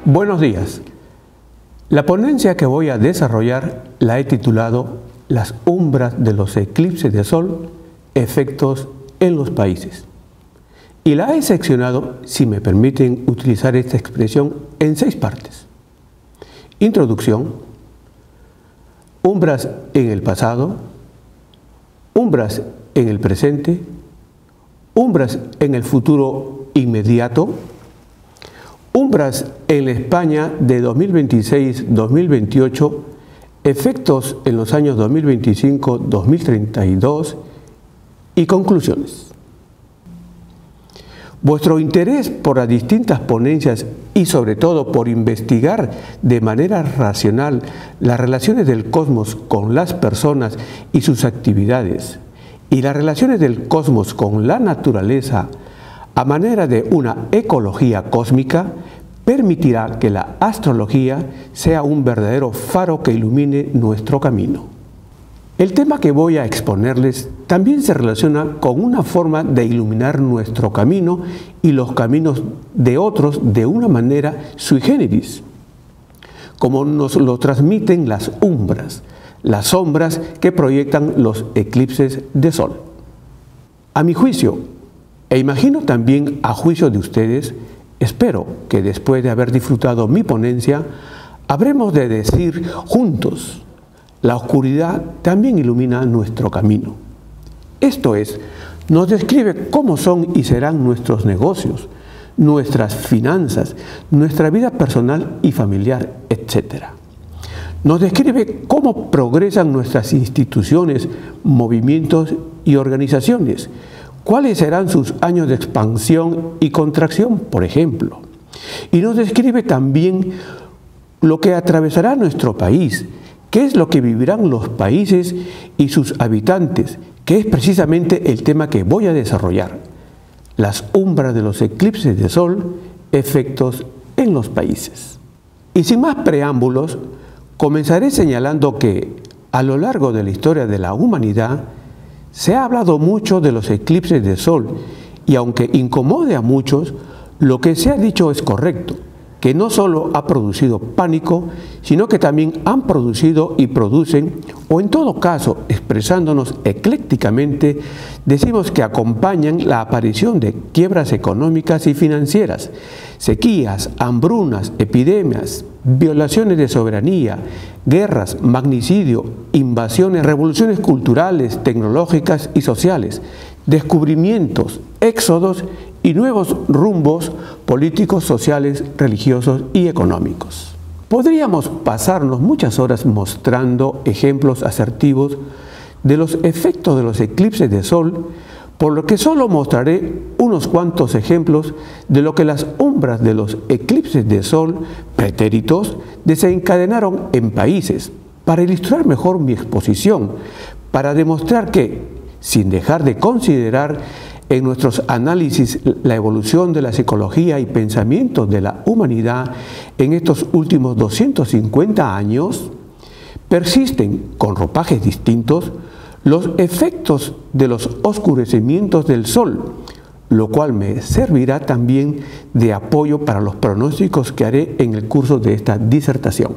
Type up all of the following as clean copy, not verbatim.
Buenos días. La ponencia que voy a desarrollar la he titulado Las umbras de los eclipses de sol, efectos en los países. Y la he seccionado, si me permiten utilizar esta expresión, en 6 partes. Introducción, umbras en el pasado, umbras en el presente, umbras en el futuro inmediato, umbras en la España de 2026-2028, efectos en los años 2025-2032 y conclusiones. Vuestro interés por las distintas ponencias y sobre todo por investigar de manera racional las relaciones del cosmos con las personas y sus actividades y las relaciones del cosmos con la naturaleza a manera de una ecología cósmica permitirá que la astrología sea un verdadero faro que ilumine nuestro camino. El tema que voy a exponerles también se relaciona con una forma de iluminar nuestro camino y los caminos de otros de una manera sui generis, como nos lo transmiten las umbras, las sombras que proyectan los eclipses de sol. A mi juicio, e imagino también a juicio de ustedes, espero que después de haber disfrutado mi ponencia, habremos de decir juntos: la oscuridad también ilumina nuestro camino. Esto es, nos describe cómo son y serán nuestros negocios, nuestras finanzas, nuestra vida personal y familiar, etc. Nos describe cómo progresan nuestras instituciones, movimientos y organizaciones, cuáles serán sus años de expansión y contracción, por ejemplo. Y nos describe también lo que atravesará nuestro país, qué es lo que vivirán los países y sus habitantes, que es precisamente el tema que voy a desarrollar: las umbras de los eclipses de sol, efectos en los países. Y sin más preámbulos, comenzaré señalando que a lo largo de la historia de la humanidad se ha hablado mucho de los eclipses de sol y aunque incomode a muchos, lo que se ha dicho es correcto, que no solo ha producido pánico, sino que también han producido y producen, o en todo caso, expresándonos eclécticamente, decimos que acompañan la aparición de quiebras económicas y financieras, sequías, hambrunas, epidemias, violaciones de soberanía, guerras, magnicidio, invasiones, revoluciones culturales, tecnológicas y sociales, descubrimientos, éxodos y nuevos rumbos políticos, sociales, religiosos y económicos. Podríamos pasarnos muchas horas mostrando ejemplos asertivos de los efectos de los eclipses de sol, por lo que solo mostraré unos cuantos ejemplos de lo que las umbras de los eclipses de sol pretéritos desencadenaron en países, para ilustrar mejor mi exposición, para demostrar que, sin dejar de considerar en nuestros análisis la evolución de la psicología y pensamientos de la humanidad en estos últimos 250 años, persisten con ropajes distintos los efectos de los oscurecimientos del sol, lo cual me servirá también de apoyo para los pronósticos que haré en el curso de esta disertación.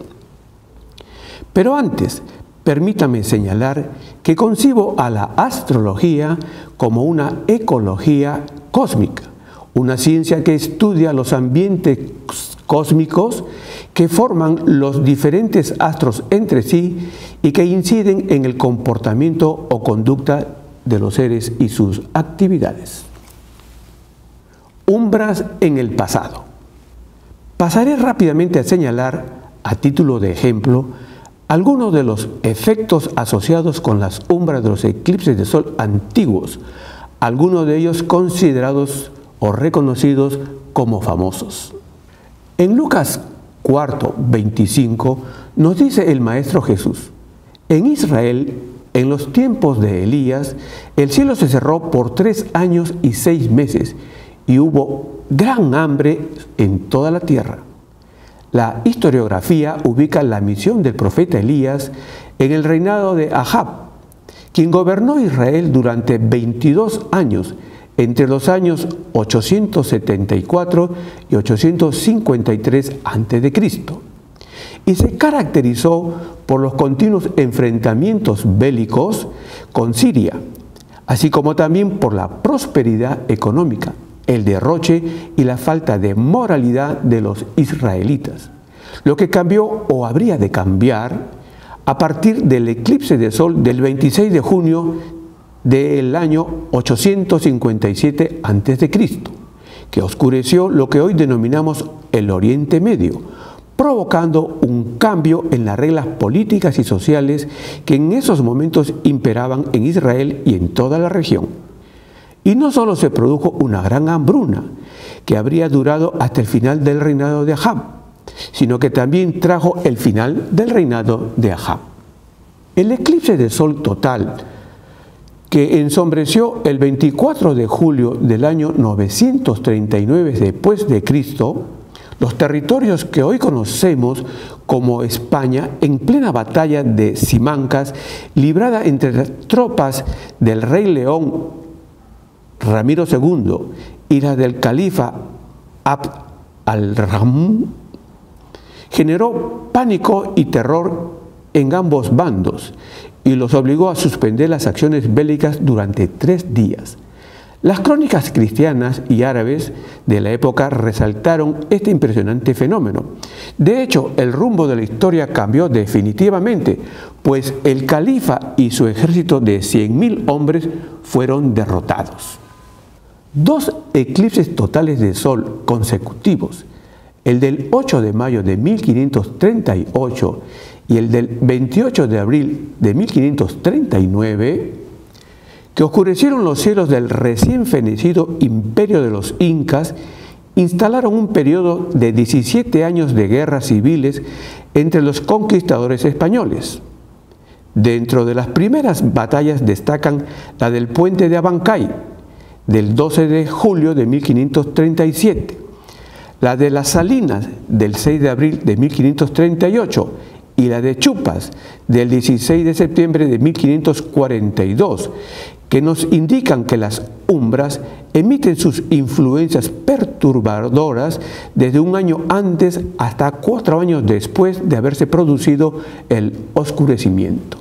Pero antes, permítame señalar que concibo a la astrología como una ecología cósmica, una ciencia que estudia los ambientes cósmicos que forman los diferentes astros entre sí y que inciden en el comportamiento o conducta de los seres y sus actividades. Umbras en el pasado. Pasaré rápidamente a señalar, a título de ejemplo, algunos de los efectos asociados con las umbras de los eclipses de sol antiguos, algunos de ellos considerados o reconocidos como famosos. En Lucas 4:25 nos dice el Maestro Jesús: en Israel, en los tiempos de Elías, el cielo se cerró por 3 años y 6 meses, y hubo gran hambre en toda la tierra. La historiografía ubica la misión del profeta Elías en el reinado de Ahab, quien gobernó Israel durante 22 años entre los años 874 y 853 a.C., y se caracterizó por los continuos enfrentamientos bélicos con Siria, así como también por la prosperidad económica, el derroche y la falta de moralidad de los israelitas, lo que cambió o habría de cambiar a partir del eclipse de sol del 26 de junio del año 857 a.C., que oscureció lo que hoy denominamos el Oriente Medio, provocando un cambio en las reglas políticas y sociales que en esos momentos imperaban en Israel y en toda la región. Y no solo se produjo una gran hambruna, que habría durado hasta el final del reinado de Ahab, sino que también trajo el final del reinado de Ahab. El eclipse de sol total, que ensombreció el 24 de julio del año 939 después de Cristo, los territorios que hoy conocemos como España, en plena batalla de Simancas, librada entre las tropas del rey León Ramiro II y la del califa Abd al-Rahman, generó pánico y terror en ambos bandos y los obligó a suspender las acciones bélicas durante 3 días. Las crónicas cristianas y árabes de la época resaltaron este impresionante fenómeno. De hecho, el rumbo de la historia cambió definitivamente, pues el califa y su ejército de 100.000 hombres fueron derrotados. 2 eclipses totales de sol consecutivos, el del 8 de mayo de 1538 y el del 28 de abril de 1539, que oscurecieron los cielos del recién fenecido imperio de los incas, instalaron un periodo de 17 años de guerras civiles entre los conquistadores españoles. Dentro de las primeras batallas destacan la del puente de Abancay, del 12 de julio de 1537, la de las Salinas, del 6 de abril de 1538, y la de Chupas, del 16 de septiembre de 1542, que nos indican que las umbras emiten sus influencias perturbadoras desde un año antes hasta 4 años después de haberse producido el oscurecimiento.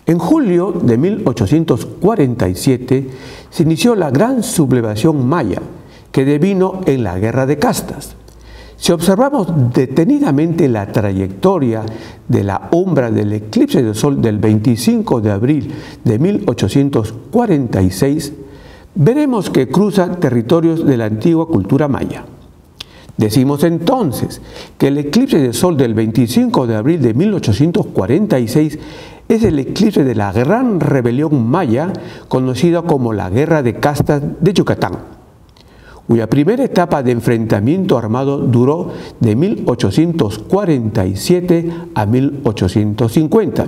En julio de 1847 se inició la gran sublevación maya, que devino en la Guerra de Castas. Si observamos detenidamente la trayectoria de la umbra del eclipse de sol del 25 de abril de 1846, veremos que cruza territorios de la antigua cultura maya. Decimos entonces que el eclipse de sol del 25 de abril de 1846 es el eclipse de la gran rebelión maya, conocida como la Guerra de Castas de Yucatán, cuya primera etapa de enfrentamiento armado duró de 1847 a 1850,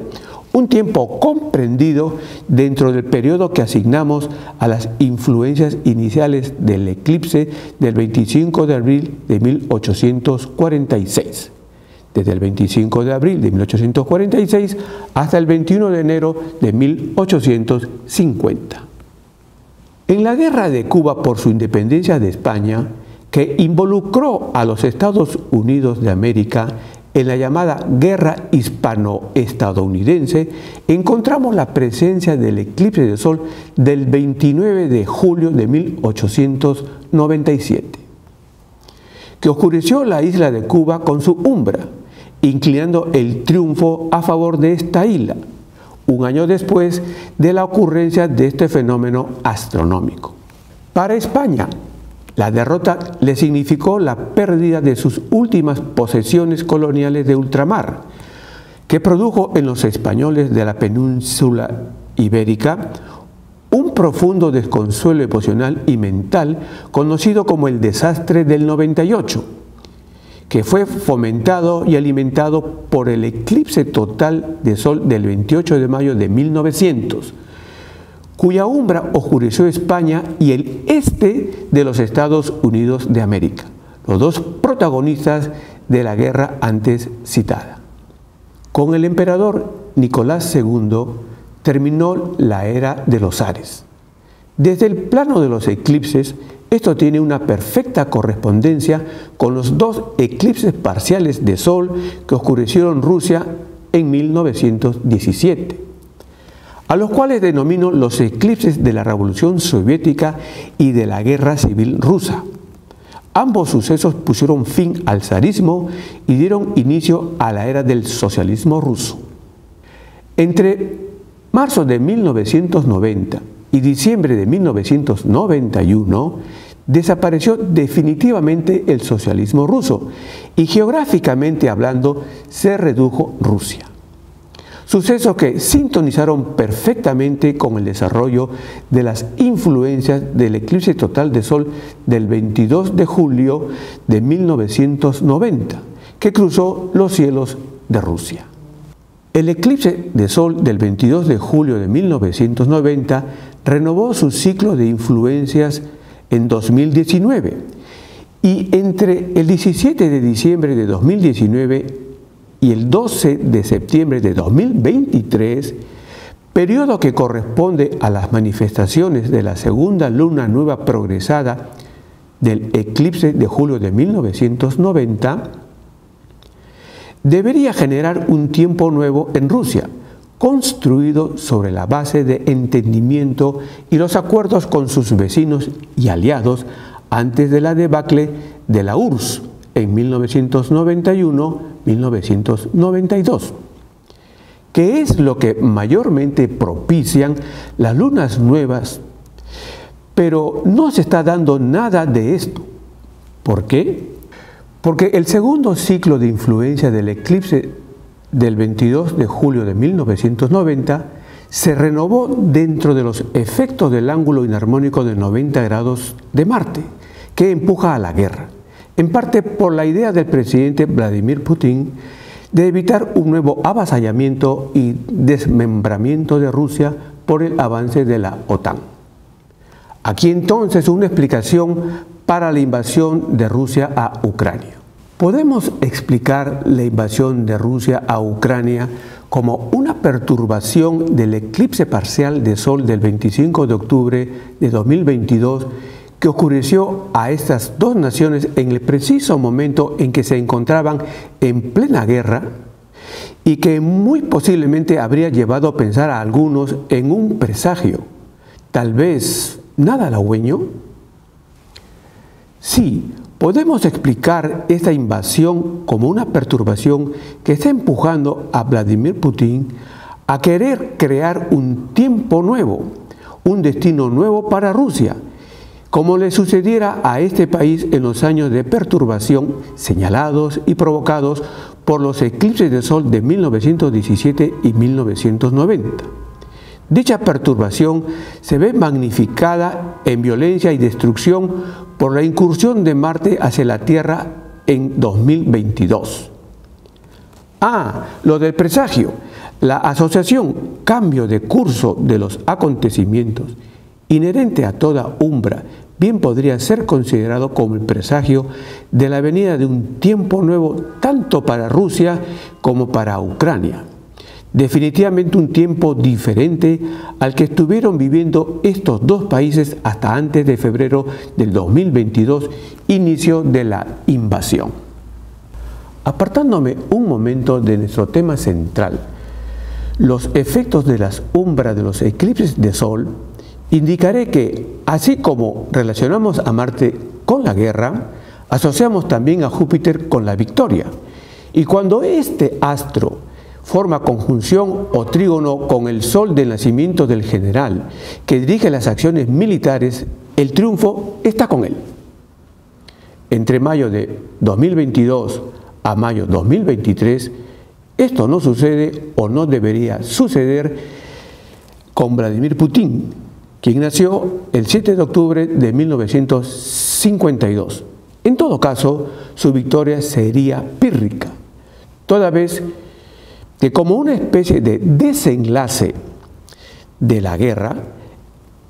un tiempo comprendido dentro del periodo que asignamos a las influencias iniciales del eclipse del 25 de abril de 1846. Desde el 25 de abril de 1846 hasta el 21 de enero de 1850. En la guerra de Cuba por su independencia de España, que involucró a los Estados Unidos de América en la llamada Guerra Hispano-Estadounidense, encontramos la presencia del eclipse de sol del 29 de julio de 1897, que oscureció la isla de Cuba con su umbra, inclinando el triunfo a favor de esta isla, un año después de la ocurrencia de este fenómeno astronómico. Para España, la derrota le significó la pérdida de sus últimas posesiones coloniales de ultramar, que produjo en los españoles de la península ibérica un profundo desconsuelo emocional y mental conocido como el desastre del 98, que fue fomentado y alimentado por el eclipse total de sol del 28 de mayo de 1900, cuya umbra oscureció España y el este de los Estados Unidos de América, los dos protagonistas de la guerra antes citada. Con el emperador Nicolás II terminó la era de los zares. Desde el plano de los eclipses, esto tiene una perfecta correspondencia con los dos eclipses parciales de Sol que oscurecieron Rusia en 1917, a los cuales denomino los eclipses de la Revolución Soviética y de la Guerra Civil Rusa. Ambos sucesos pusieron fin al zarismo y dieron inicio a la era del socialismo ruso. Entre marzo de 1990 y diciembre de 1991, desapareció definitivamente el socialismo ruso y geográficamente hablando se redujo Rusia. Sucesos que sintonizaron perfectamente con el desarrollo de las influencias del eclipse total de Sol del 22 de julio de 1990, que cruzó los cielos de Rusia. El eclipse de Sol del 22 de julio de 1990 renovó su ciclo de influencias en 2019 y entre el 17 de diciembre de 2019 y el 12 de septiembre de 2023, periodo que corresponde a las manifestaciones de la segunda luna nueva progresada del eclipse de julio de 1990, debería generar un tiempo nuevo en Rusia, construido sobre la base de entendimiento y los acuerdos con sus vecinos y aliados antes de la debacle de la URSS en 1991-1992, que es lo que mayormente propician las lunas nuevas, pero no se está dando nada de esto. ¿Por qué? Porque el segundo ciclo de influencia del eclipse del 22 de julio de 1990 se renovó dentro de los efectos del ángulo inarmónico de 90 grados de Marte, que empuja a la guerra, en parte por la idea del presidente Vladimir Putin de evitar un nuevo avasallamiento y desmembramiento de Rusia por el avance de la OTAN. Aquí entonces una explicación para la invasión de Rusia a Ucrania. Podemos explicar la invasión de Rusia a Ucrania como una perturbación del eclipse parcial de Sol del 25 de octubre de 2022 que oscureció a estas dos naciones en el preciso momento en que se encontraban en plena guerra y que muy posiblemente habría llevado a pensar a algunos en un presagio, tal vez nada halagüeño. Sí, podemos explicar esta invasión como una perturbación que está empujando a Vladimir Putin a querer crear un tiempo nuevo, un destino nuevo para Rusia, como le sucediera a este país en los años de perturbación señalados y provocados por los eclipses de Sol de 1917 y 1990. Dicha perturbación se ve magnificada en violencia y destrucción por la incursión de Marte hacia la Tierra en 2022. Lo del presagio, la asociación cambio de curso de los acontecimientos inherente a toda umbra, bien podría ser considerado como el presagio de la venida de un tiempo nuevo tanto para Rusia como para Ucrania. Definitivamente un tiempo diferente al que estuvieron viviendo estos dos países hasta antes de febrero del 2022, inicio de la invasión. Apartándome un momento de nuestro tema central, los efectos de las umbras de los eclipses de Sol, indicaré que, así como relacionamos a Marte con la guerra, asociamos también a Júpiter con la victoria. Y cuando este astro forma conjunción o trígono con el Sol del nacimiento del general que dirige las acciones militares, el triunfo está con él. Entre mayo de 2022 a mayo 2023, esto no sucede o no debería suceder con Vladimir Putin, quien nació el 7 de octubre de 1952. En todo caso, su victoria sería pírrica, toda vez que como una especie de desenlace de la guerra,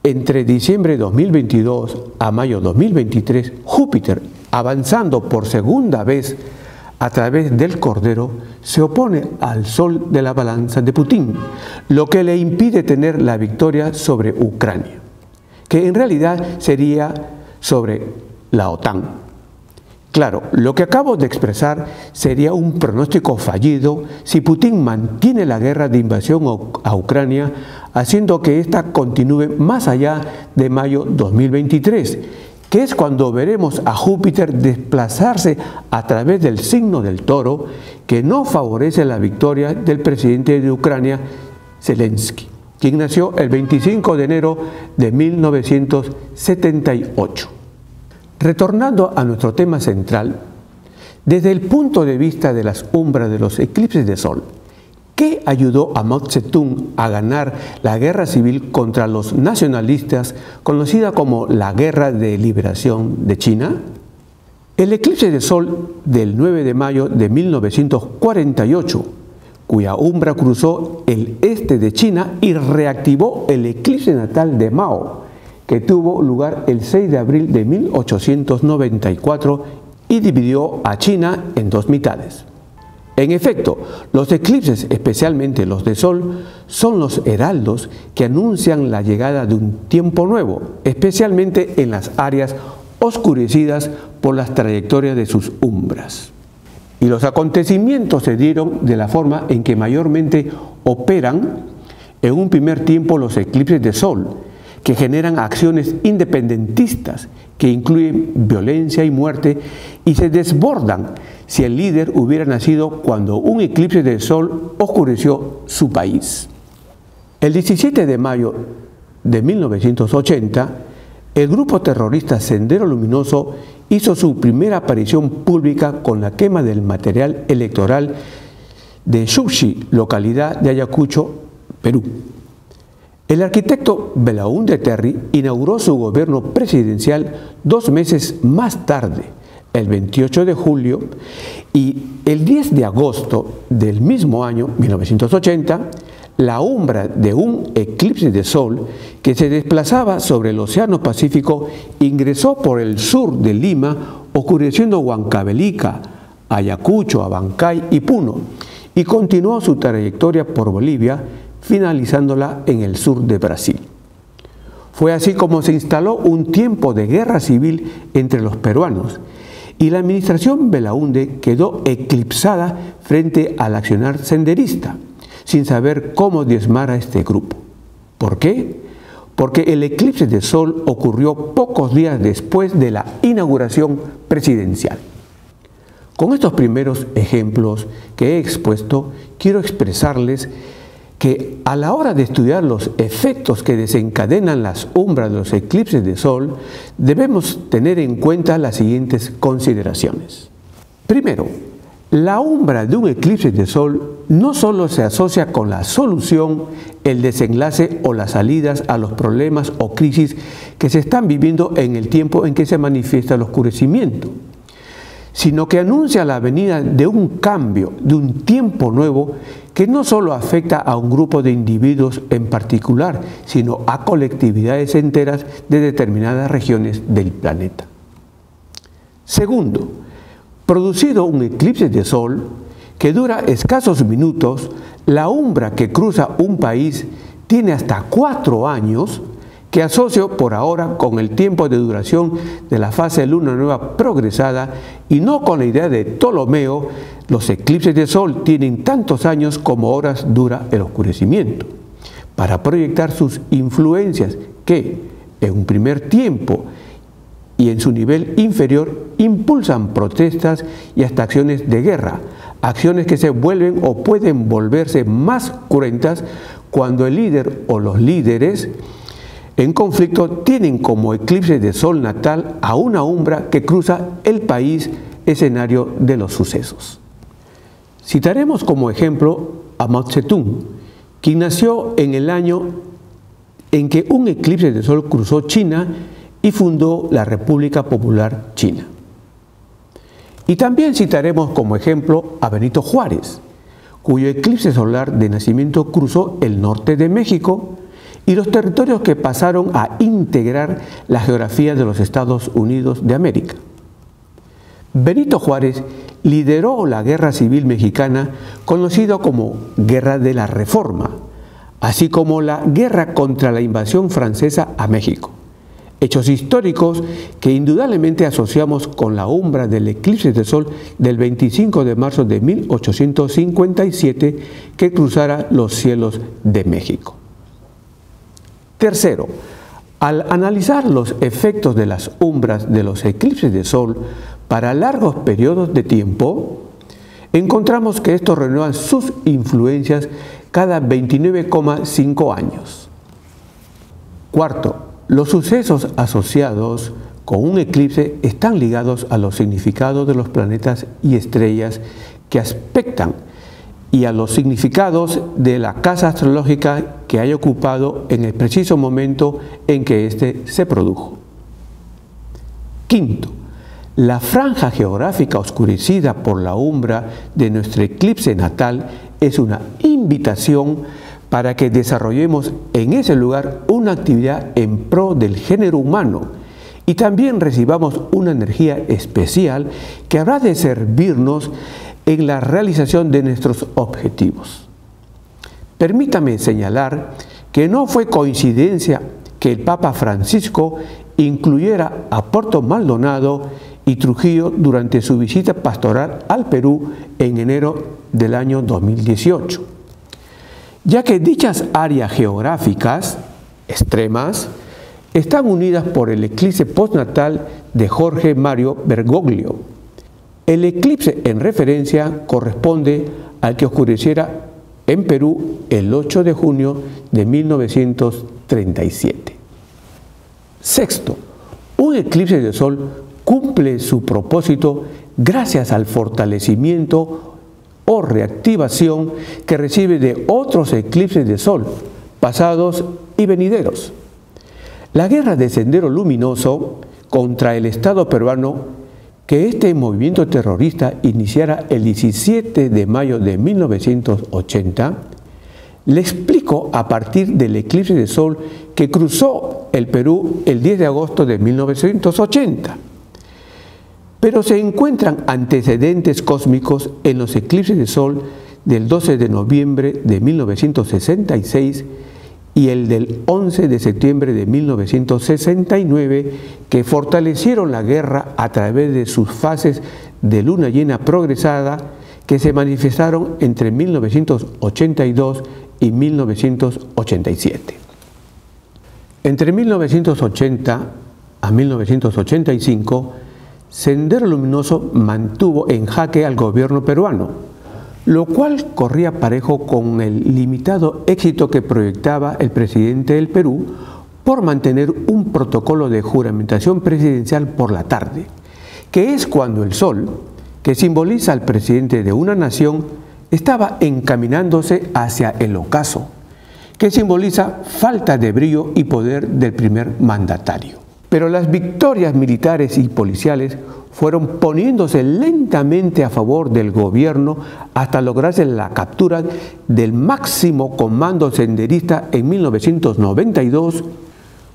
entre diciembre de 2022 a mayo 2023, Júpiter, avanzando por segunda vez a través del Cordero, se opone al Sol de la balanza de Putin, lo que le impide tener la victoria sobre Ucrania. que en realidad sería sobre la OTAN. Claro, lo que acabo de expresar sería un pronóstico fallido si Putin mantiene la guerra de invasión a Ucrania, haciendo que ésta continúe más allá de mayo 2023, que es cuando veremos a Júpiter desplazarse a través del signo del Toro, que no favorece la victoria del presidente de Ucrania, Zelensky, quien nació el 25 de enero de 1978. Retornando a nuestro tema central, desde el punto de vista de las umbras de los eclipses de sol, ¿qué ayudó a Mao Zedong a ganar la guerra civil contra los nacionalistas, conocida como la Guerra de Liberación de China? El eclipse de sol del 9 de mayo de 1948, cuya umbra cruzó el este de China y reactivó el eclipse natal de Mao, que tuvo lugar el 6 de abril de 1894 y dividió a China en dos mitades. En efecto, los eclipses, especialmente los de sol, son los heraldos que anuncian la llegada de un tiempo nuevo, especialmente en las áreas oscurecidas por las trayectorias de sus umbras. Y los acontecimientos se dieron de la forma en que mayormente operan en un primer tiempo los eclipses de sol, que generan acciones independentistas que incluyen violencia y muerte y se desbordan si el líder hubiera nacido cuando un eclipse de sol oscureció su país. El 17 de mayo de 1980, el grupo terrorista Sendero Luminoso hizo su primera aparición pública con la quema del material electoral de Xuxi, localidad de Ayacucho, Perú. El arquitecto Belaúnde Terry inauguró su gobierno presidencial 2 meses más tarde, el 28 de julio, y el 10 de agosto del mismo año, 1980, la umbra de un eclipse de sol que se desplazaba sobre el Océano Pacífico ingresó por el sur de Lima, oscureciendo Huancavelica, Ayacucho, Abancay y Puno, y continuó su trayectoria por Bolivia, finalizándola en el sur de Brasil. Fue así como se instaló un tiempo de guerra civil entre los peruanos y la administración Belaúnde quedó eclipsada frente al accionar senderista, sin saber cómo diezmar a este grupo. ¿Por qué? Porque el eclipse de sol ocurrió pocos días después de la inauguración presidencial. Con estos primeros ejemplos que he expuesto, quiero expresarles que a la hora de estudiar los efectos que desencadenan las umbras de los eclipses de sol, debemos tener en cuenta las siguientes consideraciones. Primero, la umbra de un eclipse de sol no solo se asocia con la solución, el desenlace o las salidas a los problemas o crisis que se están viviendo en el tiempo en que se manifiesta el oscurecimiento, sino que anuncia la venida de un cambio, de un tiempo nuevo que no solo afecta a un grupo de individuos en particular, sino a colectividades enteras de determinadas regiones del planeta. Segundo, producido un eclipse de sol que dura escasos minutos, la umbra que cruza un país tiene hasta 4 años, que asocio por ahora con el tiempo de duración de la fase de luna nueva progresada y no con la idea de Ptolomeo. Los eclipses de sol tienen tantos años como horas dura el oscurecimiento, para proyectar sus influencias que, en un primer tiempo y en su nivel inferior, impulsan protestas y hasta acciones de guerra, acciones que se vuelven o pueden volverse más cruentas cuando el líder o los líderes en conflicto tienen como eclipse de sol natal a una umbra que cruza el país, escenario de los sucesos. Citaremos como ejemplo a Mao Zedong, quien nació en el año en que un eclipse de sol cruzó China y fundó la República Popular China. Y también citaremos como ejemplo a Benito Juárez, cuyo eclipse solar de nacimiento cruzó el norte de México y los territorios que pasaron a integrar la geografía de los Estados Unidos de América. Benito Juárez lideró la Guerra Civil Mexicana, conocida como Guerra de la Reforma, así como la guerra contra la invasión francesa a México. hechos históricos que indudablemente asociamos con la umbra del eclipse de sol del 25 de marzo de 1857 que cruzara los cielos de México. Tercero, al analizar los efectos de las umbras de los eclipses de sol para largos periodos de tiempo, encontramos que estos renuevan sus influencias cada 29,5 años. Cuarto, los sucesos asociados con un eclipse están ligados a los significados de los planetas y estrellas que aspectan y a los significados de la casa astrológica que haya ocupado en el preciso momento en que éste se produjo. Quinto, la franja geográfica oscurecida por la umbra de nuestro eclipse natal es una invitación para que desarrollemos en ese lugar una actividad en pro del género humano y también recibamos una energía especial que habrá de servirnos en la realización de nuestros objetivos. Permítame señalar que no fue coincidencia que el Papa Francisco incluyera a Puerto Maldonado y Trujillo durante su visita pastoral al Perú en enero del año 2018, ya que dichas áreas geográficas extremas están unidas por el eclipse postnatal de Jorge Mario Bergoglio. El eclipse en referencia corresponde al que oscureciera en Perú el 8 de junio de 1937. Sexto, un eclipse de sol cumple su propósito gracias al fortalecimiento o reactivación que recibe de otros eclipses de sol, pasados y venideros. La guerra de Sendero Luminoso contra el Estado peruano, que este movimiento terrorista iniciara el 17 de mayo de 1980, le explico a partir del eclipse de sol que cruzó el Perú el 10 de agosto de 1980. Pero se encuentran antecedentes cósmicos en los eclipses de sol del 12 de noviembre de 1966 y el del 11 de septiembre de 1969, que fortalecieron la guerra a través de sus fases de luna llena progresada que se manifestaron entre 1982 y 1987. Entre 1980 a 1985, Sendero Luminoso mantuvo en jaque al gobierno peruano, lo cual corría parejo con el limitado éxito que proyectaba el presidente del Perú por mantener un protocolo de juramentación presidencial por la tarde, que es cuando el sol, que simboliza al presidente de una nación, estaba encaminándose hacia el ocaso, que simboliza falta de brillo y poder del primer mandatario. Pero las victorias militares y policiales fueron poniéndose lentamente a favor del gobierno hasta lograrse la captura del máximo comando senderista en 1992,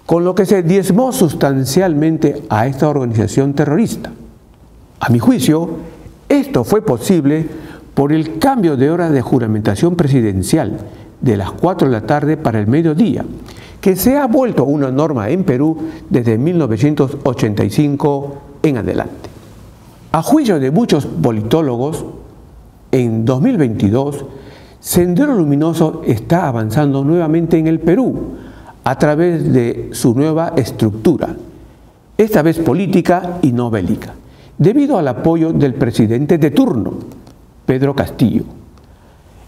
con lo que se diezmó sustancialmente a esta organización terrorista. A mi juicio, esto fue posible por el cambio de hora de juramentación presidencial de las 4 de la tarde para el mediodía, que se ha vuelto una norma en Perú desde 1985 en adelante. A juicio de muchos politólogos, en 2022, Sendero Luminoso está avanzando nuevamente en el Perú a través de su nueva estructura, esta vez política y no bélica, debido al apoyo del presidente de turno, Pedro Castillo.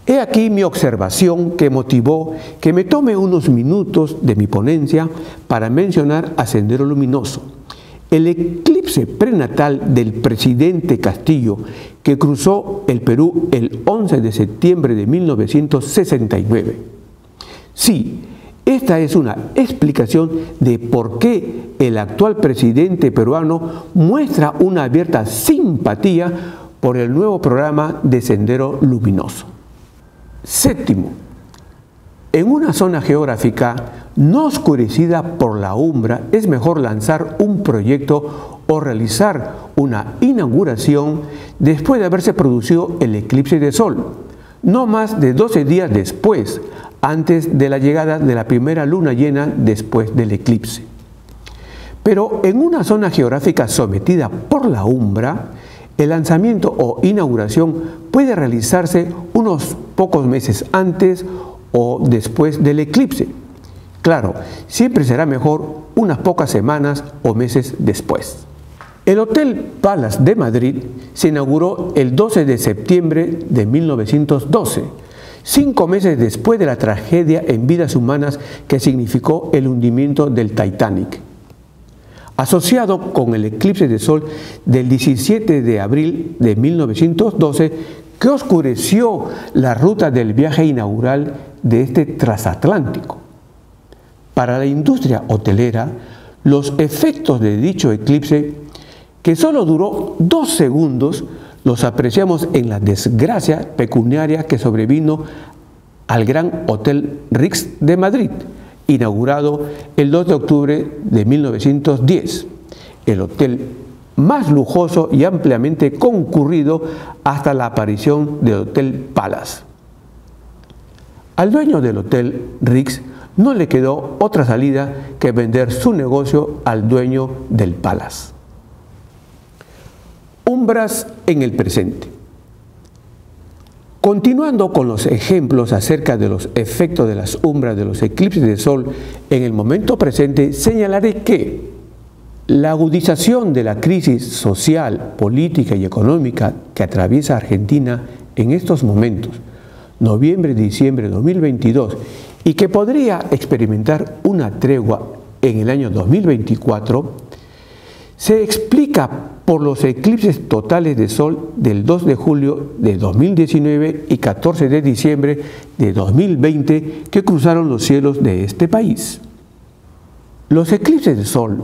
He aquí mi observación que motivó que me tome unos minutos de mi ponencia para mencionar a Sendero Luminoso, el eclipse prenatal del presidente Castillo que cruzó el Perú el 11 de septiembre de 1969. Sí, esta es una explicación de por qué el actual presidente peruano muestra una abierta simpatía por el nuevo programa de Sendero Luminoso. Séptimo, en una zona geográfica no oscurecida por la umbra es mejor lanzar un proyecto o realizar una inauguración después de haberse producido el eclipse de sol, no más de 12 días después, antes de la llegada de la primera luna llena después del eclipse. Pero en una zona geográfica sometida por la umbra, el lanzamiento o inauguración puede realizarse unos pocos meses antes o después del eclipse. Claro, siempre será mejor unas pocas semanas o meses después. El Hotel Palace de Madrid se inauguró el 12 de septiembre de 1912, 5 meses después de la tragedia en vidas humanas que significó el hundimiento del Titanic. Asociado con el eclipse de sol del 17 de abril de 1912, que oscureció la ruta del viaje inaugural de este transatlántico. Para la industria hotelera, los efectos de dicho eclipse, que solo duró 2 segundos, los apreciamos en la desgracia pecuniaria que sobrevino al Gran Hotel Ritz de Madrid, inaugurado el 2 de octubre de 1910, el hotel más lujoso y ampliamente concurrido hasta la aparición del Hotel Palace. Al dueño del Hotel Ritz no le quedó otra salida que vender su negocio al dueño del Palace. Umbras en el presente. Continuando con los ejemplos acerca de los efectos de las umbras de los eclipses de sol en el momento presente, señalaré que la agudización de la crisis social, política y económica que atraviesa Argentina en estos momentos, noviembre y diciembre de 2022, y que podría experimentar una tregua en el año 2024, se explica por los eclipses totales de sol del 2 de julio de 2019 y 14 de diciembre de 2020 que cruzaron los cielos de este país. Los eclipses de sol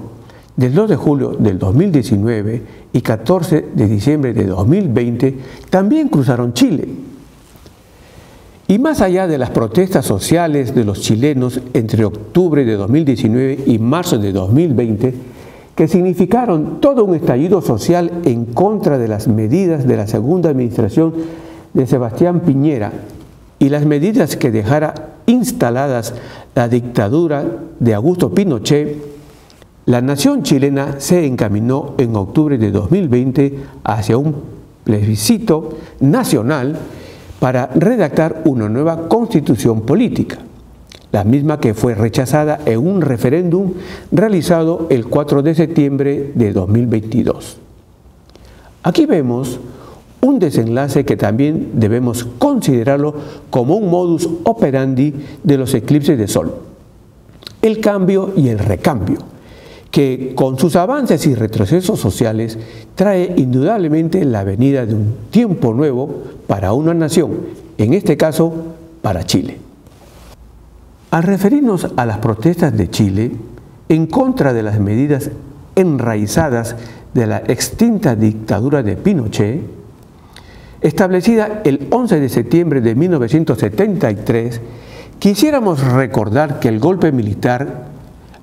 del 2 de julio del 2019 y 14 de diciembre de 2020 también cruzaron Chile. Y más allá de las protestas sociales de los chilenos entre octubre de 2019 y marzo de 2020, que significaron todo un estallido social en contra de las medidas de la segunda administración de Sebastián Piñera y las medidas que dejara instaladas la dictadura de Augusto Pinochet, la nación chilena se encaminó en octubre de 2020 hacia un plebiscito nacional para redactar una nueva constitución política, la misma que fue rechazada en un referéndum realizado el 4 de septiembre de 2022. Aquí vemos un desenlace que también debemos considerarlo como un modus operandi de los eclipses de sol: el cambio y el recambio, que con sus avances y retrocesos sociales trae indudablemente la venida de un tiempo nuevo para una nación, en este caso para Chile. Al referirnos a las protestas de Chile en contra de las medidas enraizadas de la extinta dictadura de Pinochet, establecida el 11 de septiembre de 1973, quisiéramos recordar que el golpe militar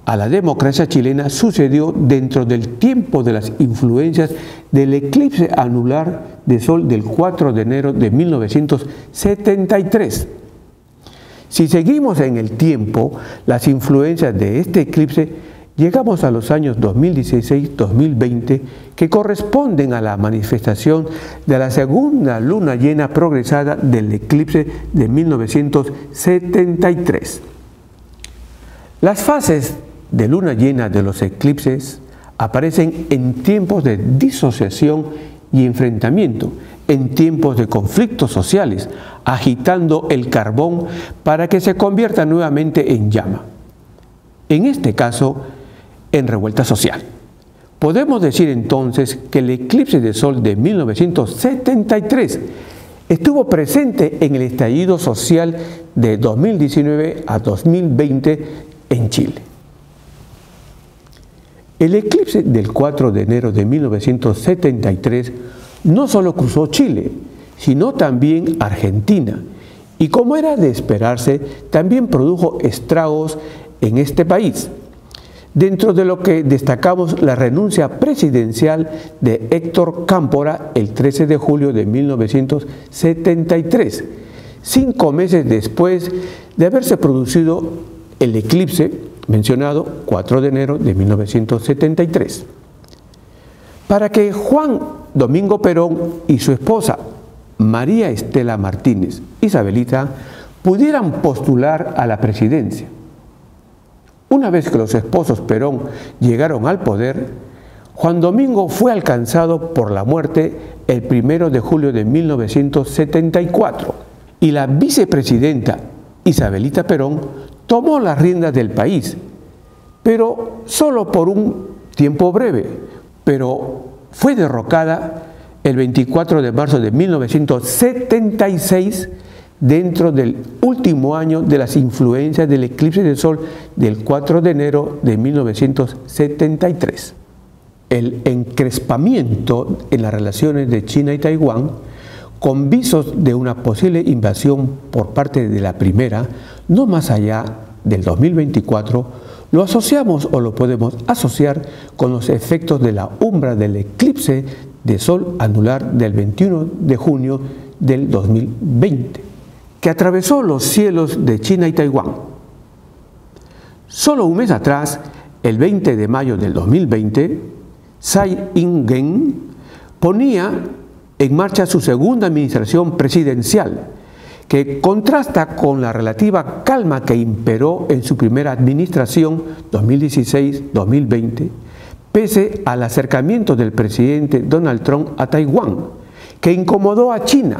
a la democracia chilena sucedió dentro del tiempo de las influencias del eclipse anular de sol del 4 de enero de 1973. Si seguimos en el tiempo las influencias de este eclipse, llegamos a los años 2016-2020, que corresponden a la manifestación de la segunda luna llena progresada del eclipse de 1973. Las fases de luna llena de los eclipses aparecen en tiempos de disociación y enfrentamiento, en tiempos de conflictos sociales, agitando el carbón para que se convierta nuevamente en llama. En este caso, en revuelta social. Podemos decir entonces que el eclipse de sol de 1973 estuvo presente en el estallido social de 2019 a 2020 en Chile. El eclipse del 4 de enero de 1973 no solo cruzó Chile, sino también Argentina, y como era de esperarse, también produjo estragos en este país, dentro de lo que destacamos la renuncia presidencial de Héctor Cámpora el 13 de julio de 1973, 5 meses después de haberse producido el eclipse, mencionado 4 de enero de 1973. Para que Juan Domingo Perón y su esposa María Estela Martínez, Isabelita, pudieran postular a la presidencia. Una vez que los esposos Perón llegaron al poder, Juan Domingo fue alcanzado por la muerte el 1 de julio de 1974 y la vicepresidenta Isabelita Perón tomó las riendas del país, pero solo por un tiempo breve, pero fue derrocada el 24 de marzo de 1976 dentro del último año de las influencias del eclipse de sol del 4 de enero de 1973. El encrespamiento en las relaciones de China y Taiwán, con visos de una posible invasión por parte de la primera, no más allá del 2024, lo asociamos o lo podemos asociar con los efectos de la umbra del eclipse de sol anular del 21 de junio del 2020, que atravesó los cielos de China y Taiwán. Solo un mes atrás, el 20 de mayo del 2020, Tsai Ing-wen ponía en marcha su segunda administración presidencial, que contrasta con la relativa calma que imperó en su primera administración 2016-2020, pese al acercamiento del presidente Donald Trump a Taiwán, que incomodó a China,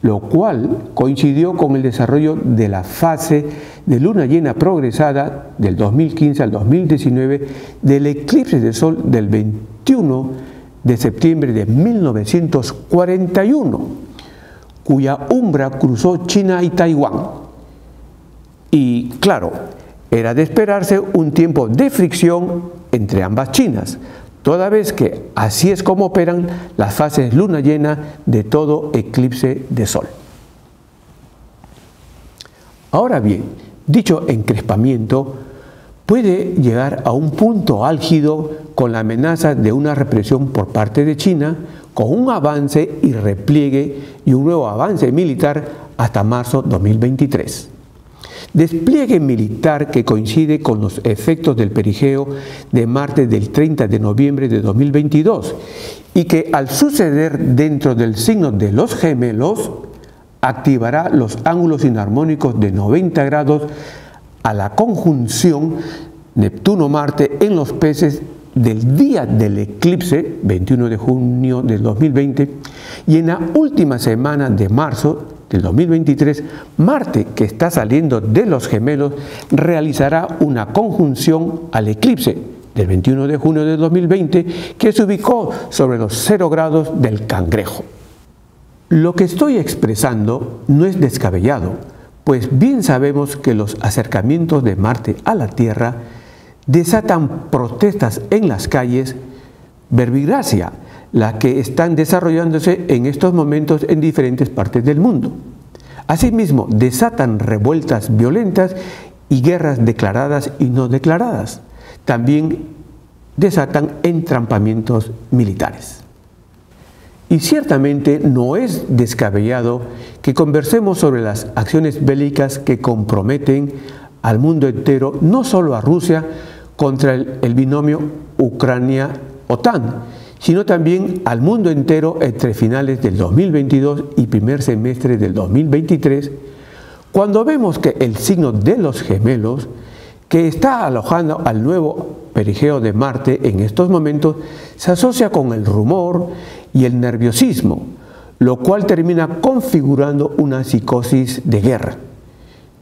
lo cual coincidió con el desarrollo de la fase de luna llena progresada del 2015 al 2019 del eclipse de sol del 21 de septiembre de 1941, cuya umbra cruzó China y Taiwán. Y claro, era de esperarse un tiempo de fricción entre ambas Chinas, toda vez que así es como operan las fases luna llena de todo eclipse de sol. Ahora bien, dicho encrespamiento puede llegar a un punto álgido con la amenaza de una represión por parte de China, con un avance y repliegue y un nuevo avance militar hasta marzo 2023. Despliegue militar que coincide con los efectos del perigeo de Marte del 30 de noviembre de 2022 y que al suceder dentro del signo de los gemelos activará los ángulos inarmónicos de 90 grados a la conjunción Neptuno-Marte en los peces del día del eclipse, 21 de junio del 2020, y en la última semana de marzo del 2023, Marte, que está saliendo de los gemelos, realizará una conjunción al eclipse del 21 de junio del 2020, que se ubicó sobre los 0 grados del Cangrejo. Lo que estoy expresando no es descabellado, pues bien sabemos que los acercamientos de Marte a la Tierra desatan protestas en las calles, verbigracia, la que están desarrollándose en estos momentos en diferentes partes del mundo. Asimismo, desatan revueltas violentas y guerras declaradas y no declaradas. También desatan entrampamientos militares. Y ciertamente no es descabellado que conversemos sobre las acciones bélicas que comprometen al mundo entero, no solo a Rusia, contra el binomio Ucrania-OTAN, sino también al mundo entero entre finales del 2022 y primer semestre del 2023, cuando vemos que el signo de los gemelos, que está alojando al nuevo perigeo de Marte en estos momentos, se asocia con el rumor y el nerviosismo, lo cual termina configurando una psicosis de guerra.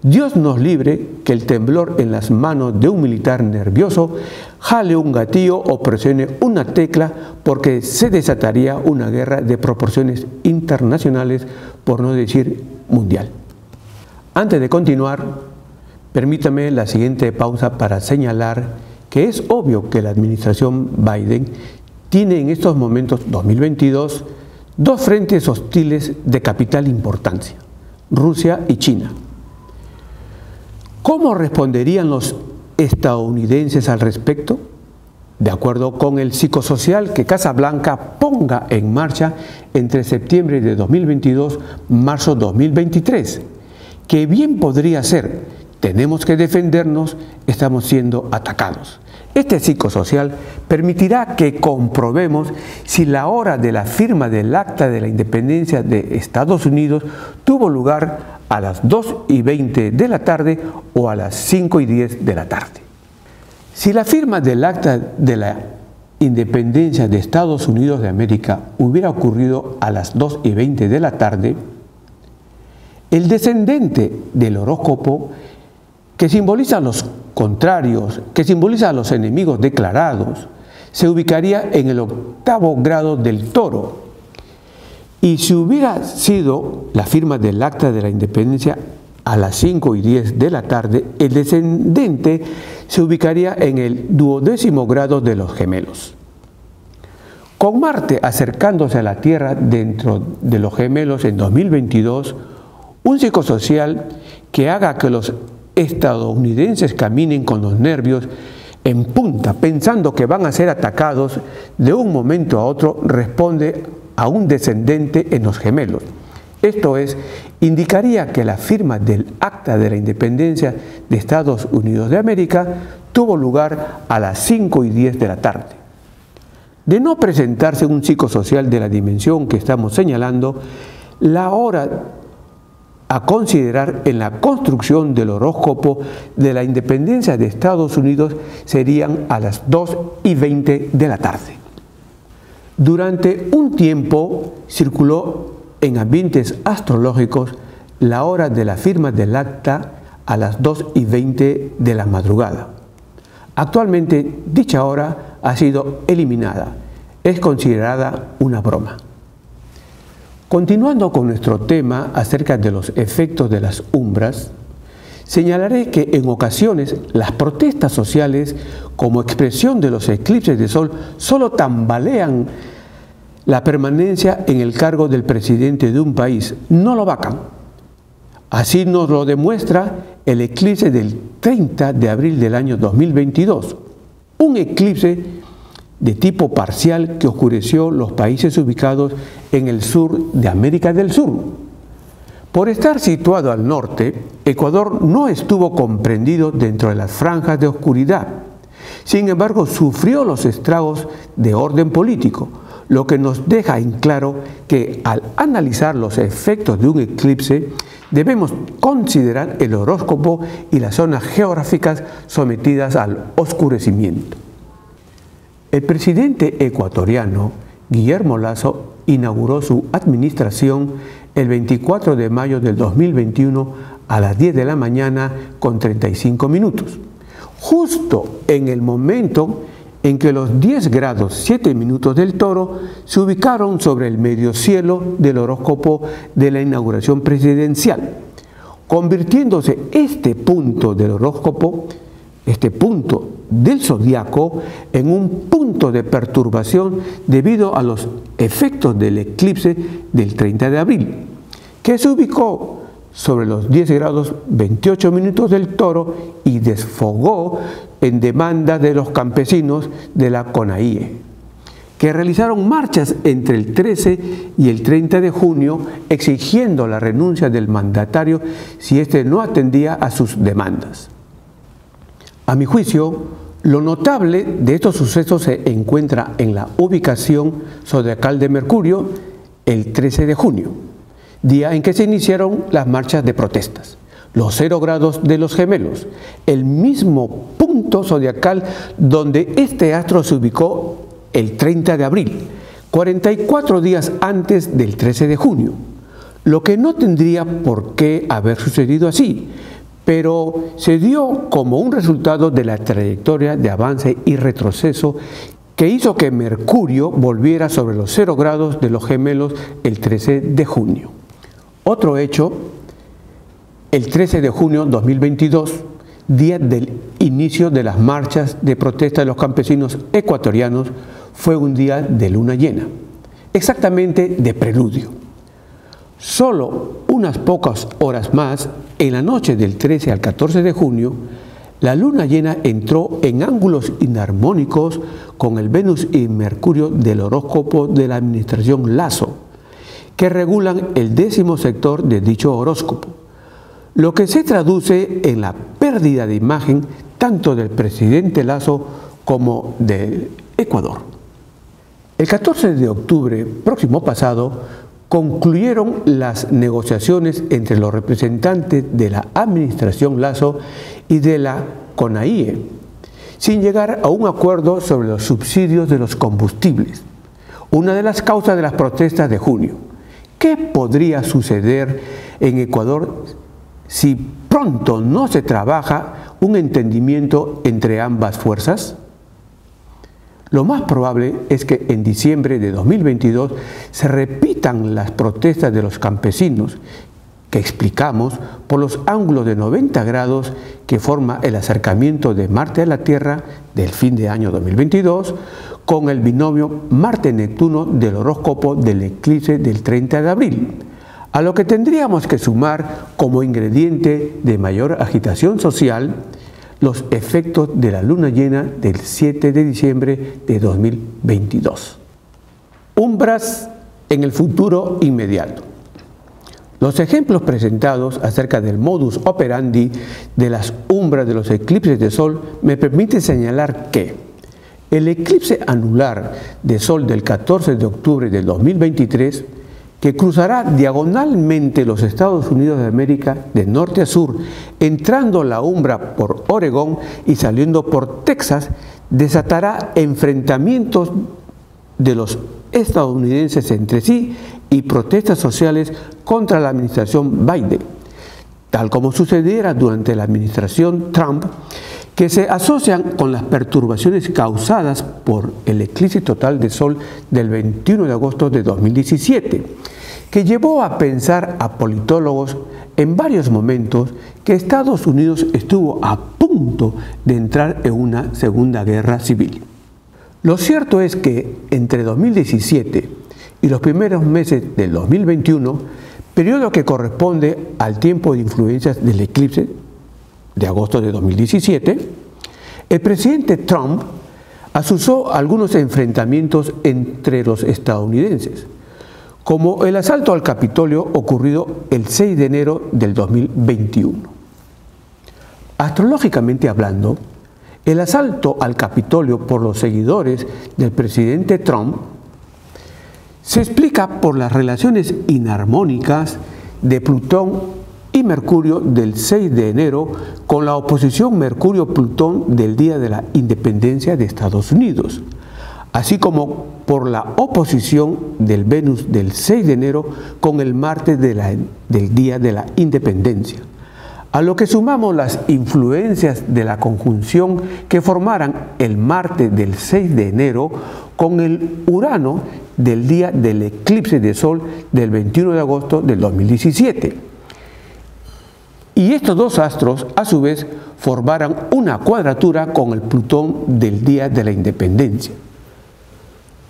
Dios nos libre que el temblor en las manos de un militar nervioso jale un gatillo o presione una tecla, porque se desataría una guerra de proporciones internacionales, por no decir mundial. Antes de continuar, permítame la siguiente pausa para señalar que es obvio que la administración Biden tiene en estos momentos 2022 dos frentes hostiles de capital importancia, Rusia y China. ¿Cómo responderían los estadounidenses al respecto? De acuerdo con el psicosocial que Casa Blanca ponga en marcha entre septiembre de 2022 y marzo 2023, que bien podría ser tenemos que defendernos, estamos siendo atacados. Este psicosocial permitirá que comprobemos si la hora de la firma del Acta de la Independencia de Estados Unidos tuvo lugar a las 2:20 de la tarde o a las 5:10 de la tarde. Si la firma del Acta de la Independencia de Estados Unidos de América hubiera ocurrido a las 2:20 de la tarde, el descendente del horóscopo, que simboliza a los contrarios, que simboliza a los enemigos declarados, se ubicaría en el 8º grado del Toro. Y si hubiera sido la firma del Acta de la Independencia a las 5:10 de la tarde, el descendente se ubicaría en el 12º grado de los Gemelos. Con Marte acercándose a la Tierra dentro de los Gemelos en 2022, un psicosocial que haga que los estadounidenses caminen con los nervios en punta, pensando que van a ser atacados de un momento a otro, responde a un descendente en los Gemelos. Esto es, indicaría que la firma del Acta de la Independencia de Estados Unidos de América tuvo lugar a las 5:10 de la tarde. De no presentarse un psicosocial de la dimensión que estamos señalando, la hora a considerar en la construcción del horóscopo de la Independencia de Estados Unidos serían a las 2:20 de la tarde. Durante un tiempo circuló en ambientes astrológicos la hora de la firma del acta a las 2:20 de la madrugada. Actualmente dicha hora ha sido eliminada. Es considerada una broma. Continuando con nuestro tema acerca de los efectos de las umbras, señalaré que en ocasiones las protestas sociales como expresión de los eclipses de sol solo tambalean la permanencia en el cargo del presidente de un país, no lo vacan. Así nos lo demuestra el eclipse del 30 de abril del año 2022, un eclipse de tipo parcial que oscureció los países ubicados en el sur de América del Sur. Por estar situado al norte, Ecuador no estuvo comprendido dentro de las franjas de oscuridad. Sin embargo, sufrió los estragos de orden político, lo que nos deja en claro que al analizar los efectos de un eclipse, debemos considerar el horóscopo y las zonas geográficas sometidas al oscurecimiento. El presidente ecuatoriano, Guillermo Lasso, inauguró su administración el 24 de mayo del 2021 a las 10 de la mañana con 35 minutos, justo en el momento en que los 10 grados 7 minutos del Toro se ubicaron sobre el medio cielo del horóscopo de la inauguración presidencial, convirtiéndose este punto del horóscopo, este punto del zodiaco, en un punto de perturbación debido a los efectos del eclipse del 30 de abril, que se ubicó sobre los 10 grados 28 minutos del Toro y desfogó en demanda de los campesinos de la CONAIE, que realizaron marchas entre el 13 y el 30 de junio exigiendo la renuncia del mandatario si éste no atendía a sus demandas. A mi juicio, lo notable de estos sucesos se encuentra en la ubicación zodiacal de Mercurio el 13 de junio, día en que se iniciaron las marchas de protestas. Los 0 grados de los Gemelos, el mismo punto zodiacal donde este astro se ubicó el 30 de abril, 44 días antes del 13 de junio, lo que no tendría por qué haber sucedido así, pero se dio como un resultado de la trayectoria de avance y retroceso que hizo que Mercurio volviera sobre los 0 grados de los Gemelos el 13 de junio. Otro hecho, el 13 de junio de 2022, día del inicio de las marchas de protesta de los campesinos ecuatorianos, fue un día de luna llena, exactamente de preludio. Solo unas pocas horas más, en la noche del 13 al 14 de junio, la luna llena entró en ángulos inarmónicos con el Venus y Mercurio del horóscopo de la administración Lasso, que regulan el 10º sector de dicho horóscopo, lo que se traduce en la pérdida de imagen tanto del presidente Lasso como de Ecuador. El 14 de octubre próximo pasado concluyeron las negociaciones entre los representantes de la administración Lasso y de la CONAIE, sin llegar a un acuerdo sobre los subsidios de los combustibles, una de las causas de las protestas de junio. ¿Qué podría suceder en Ecuador si pronto no se trabaja un entendimiento entre ambas fuerzas? Lo más probable es que en diciembre de 2022 se repitan las protestas de los campesinos, que explicamos por los ángulos de 90 grados que forma el acercamiento de Marte a la Tierra del fin de año 2022 con el binomio Marte-Neptuno del horóscopo del eclipse del 30 de abril, a lo que tendríamos que sumar como ingrediente de mayor agitación social los efectos de la luna llena del 7 de diciembre de 2022. Umbras en el futuro inmediato. Los ejemplos presentados acerca del modus operandi de las umbras de los eclipses de sol me permiten señalar que el eclipse anular de sol del 14 de octubre del 2023, que cruzará diagonalmente los Estados Unidos de América de norte a sur, entrando la umbra por Oregón y saliendo por Texas, desatará enfrentamientos de los estadounidenses entre sí y protestas sociales contra la administración Biden, tal como sucediera durante la administración Trump, que se asocian con las perturbaciones causadas por el eclipse total de sol del 21 de agosto de 2017, que llevó a pensar a politólogos en varios momentos que Estados Unidos estuvo a punto de entrar en una segunda guerra civil. Lo cierto es que entre 2017 y los primeros meses del 2021, periodo que corresponde al tiempo de influencias del eclipse de agosto de 2017, el presidente Trump azuzó algunos enfrentamientos entre los estadounidenses, como el asalto al Capitolio ocurrido el 6 de enero del 2021. Astrológicamente hablando, el asalto al Capitolio por los seguidores del presidente Trump se explica por las relaciones inarmónicas de Plutón y Mercurio del 6 de enero con la oposición Mercurio-Plutón del Día de la Independencia de Estados Unidos, así como por la oposición del Venus del 6 de enero con el Marte del Día de la Independencia, a lo que sumamos las influencias de la conjunción que formaran el Marte del 6 de enero con el Urano del día del eclipse de Sol del 21 de agosto del 2017. Y estos dos astros, a su vez, formaran una cuadratura con el Plutón del Día de la Independencia,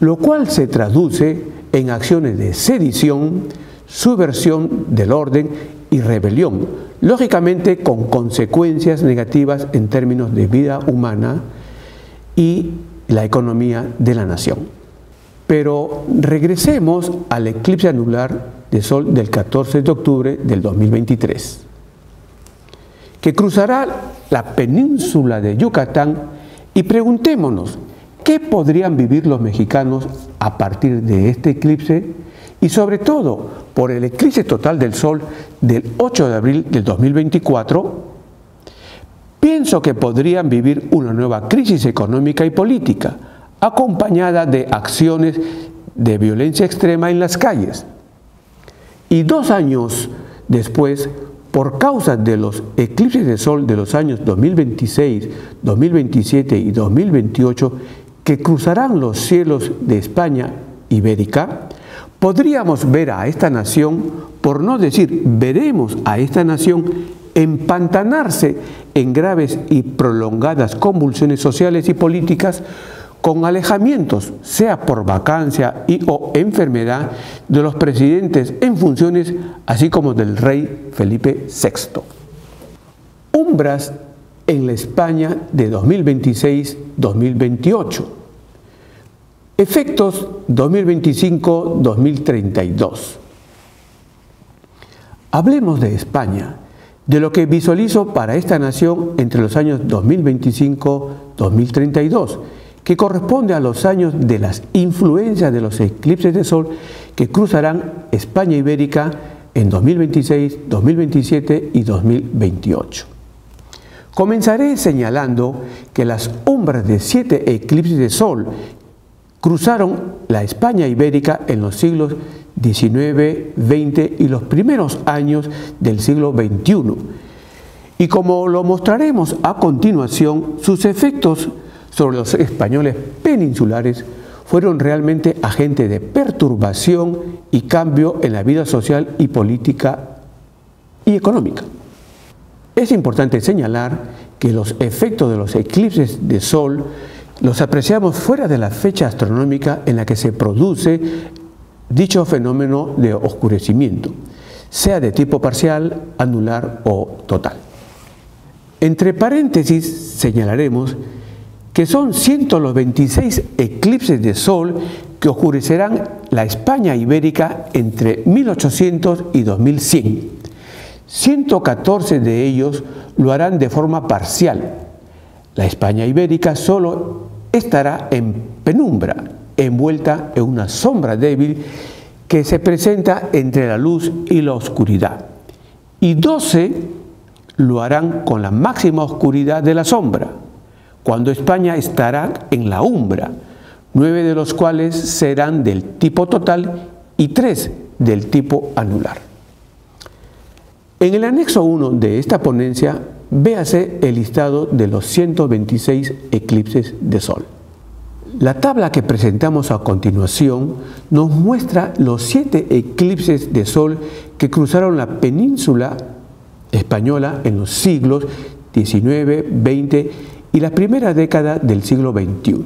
lo cual se traduce en acciones de sedición, subversión del orden y rebelión, lógicamente con consecuencias negativas en términos de vida humana y la economía de la nación. Pero regresemos al eclipse anular de Sol del 14 de octubre del 2023. Que cruzará la península de Yucatán y preguntémonos, ¿qué podrían vivir los mexicanos a partir de este eclipse? Y sobre todo, por el eclipse total del Sol del 8 de abril del 2024, pienso que podrían vivir una nueva crisis económica y política, acompañada de acciones de violencia extrema en las calles. Y 2 años después, por causa de los eclipses de sol de los años 2026, 2027 y 2028 que cruzarán los cielos de España ibérica, podríamos ver a esta nación, por no decir veremos a esta nación, empantanarse en graves y prolongadas convulsiones sociales y políticas con alejamientos, sea por vacancia y o enfermedad, de los presidentes en funciones, así como del rey Felipe VI. Umbras en la España de 2026-2028. Efectos 2025-2032. Hablemos de España, de lo que visualizo para esta nación entre los años 2025-2032, que corresponde a los años de las influencias de los eclipses de sol que cruzarán España ibérica en 2026, 2027 y 2028. Comenzaré señalando que las umbras de 7 eclipses de sol cruzaron la España ibérica en los siglos XIX, XX y los primeros años del siglo XXI. Y como lo mostraremos a continuación, sus efectos sobre los españoles peninsulares fueron realmente agentes de perturbación y cambio en la vida social y política y económica. Es importante señalar que los efectos de los eclipses de sol los apreciamos fuera de la fecha astronómica en la que se produce dicho fenómeno de oscurecimiento, sea de tipo parcial, anular o total. Entre paréntesis señalaremos que son cientos los 26 eclipses de sol que oscurecerán la España ibérica entre 1800 y 2100. 114 de ellos lo harán de forma parcial. La España ibérica solo estará en penumbra, envuelta en una sombra débil que se presenta entre la luz y la oscuridad. Y 12 lo harán con la máxima oscuridad de la sombra, cuando España estará en la umbra, 9 de los cuales serán del tipo total y 3 del tipo anular. En el anexo 1 de esta ponencia, véase el listado de los 126 eclipses de sol. La tabla que presentamos a continuación nos muestra los 7 eclipses de sol que cruzaron la península española en los siglos XIX, XX y la primera década del siglo XXI.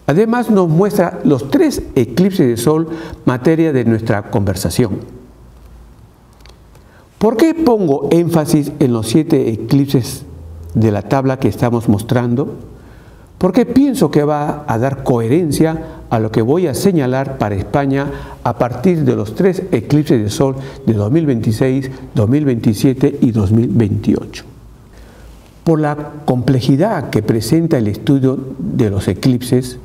Además nos muestra los 3 eclipses de sol, materia de nuestra conversación. ¿Por qué pongo énfasis en los 7 eclipses de la tabla que estamos mostrando? Porque pienso que va a dar coherencia a lo que voy a señalar para España a partir de los 3 eclipses de sol de 2026, 2027 y 2028. Por la complejidad que presenta el estudio de los eclipses,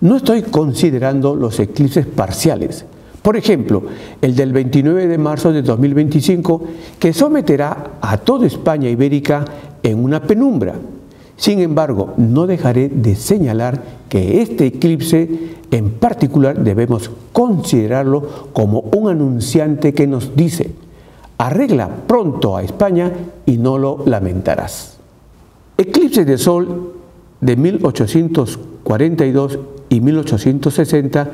no estoy considerando los eclipses parciales. Por ejemplo, el del 29 de marzo de 2025, que someterá a toda España ibérica en una penumbra. Sin embargo, no dejaré de señalar que este eclipse en particular debemos considerarlo como un anunciante que nos dice: arregla pronto a España y no lo lamentarás. Eclipses de sol de 1842 y 1860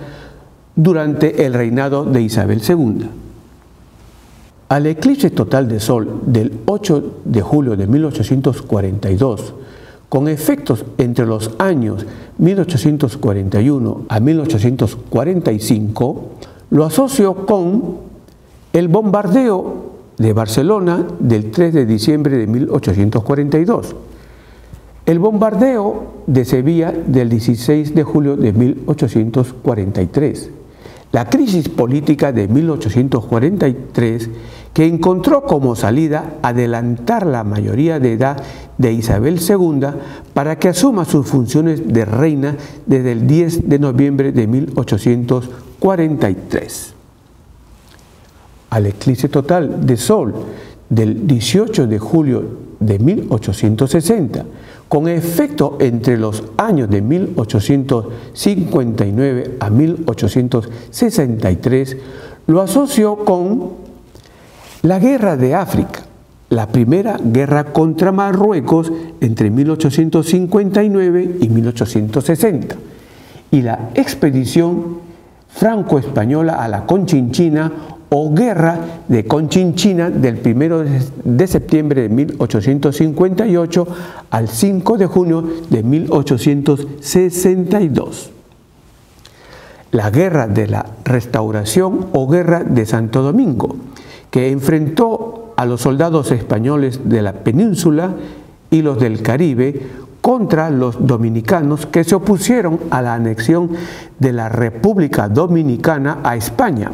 durante el reinado de Isabel II. Al eclipse total de sol del 8 de julio de 1842, con efectos entre los años 1841 a 1845, lo asocio con el bombardeo de Barcelona del 3 de diciembre de 1842, el bombardeo de Sevilla del 16 de julio de 1843, la crisis política de 1843, que encontró como salida adelantar la mayoría de edad de Isabel II para que asuma sus funciones de reina desde el 10 de noviembre de 1843. Al eclipse total de sol del 18 de julio de 1860, con efecto entre los años de 1859 a 1863, lo asoció con la Guerra de África, la primera guerra contra Marruecos entre 1859 y 1860, y la expedición franco-española a la Conchinchina o Guerra de Conchinchina del 1 de septiembre de 1858 al 5 de junio de 1862. La Guerra de la Restauración o Guerra de Santo Domingo, que enfrentó a los soldados españoles de la península y los del Caribe contra los dominicanos que se opusieron a la anexión de la República Dominicana a España.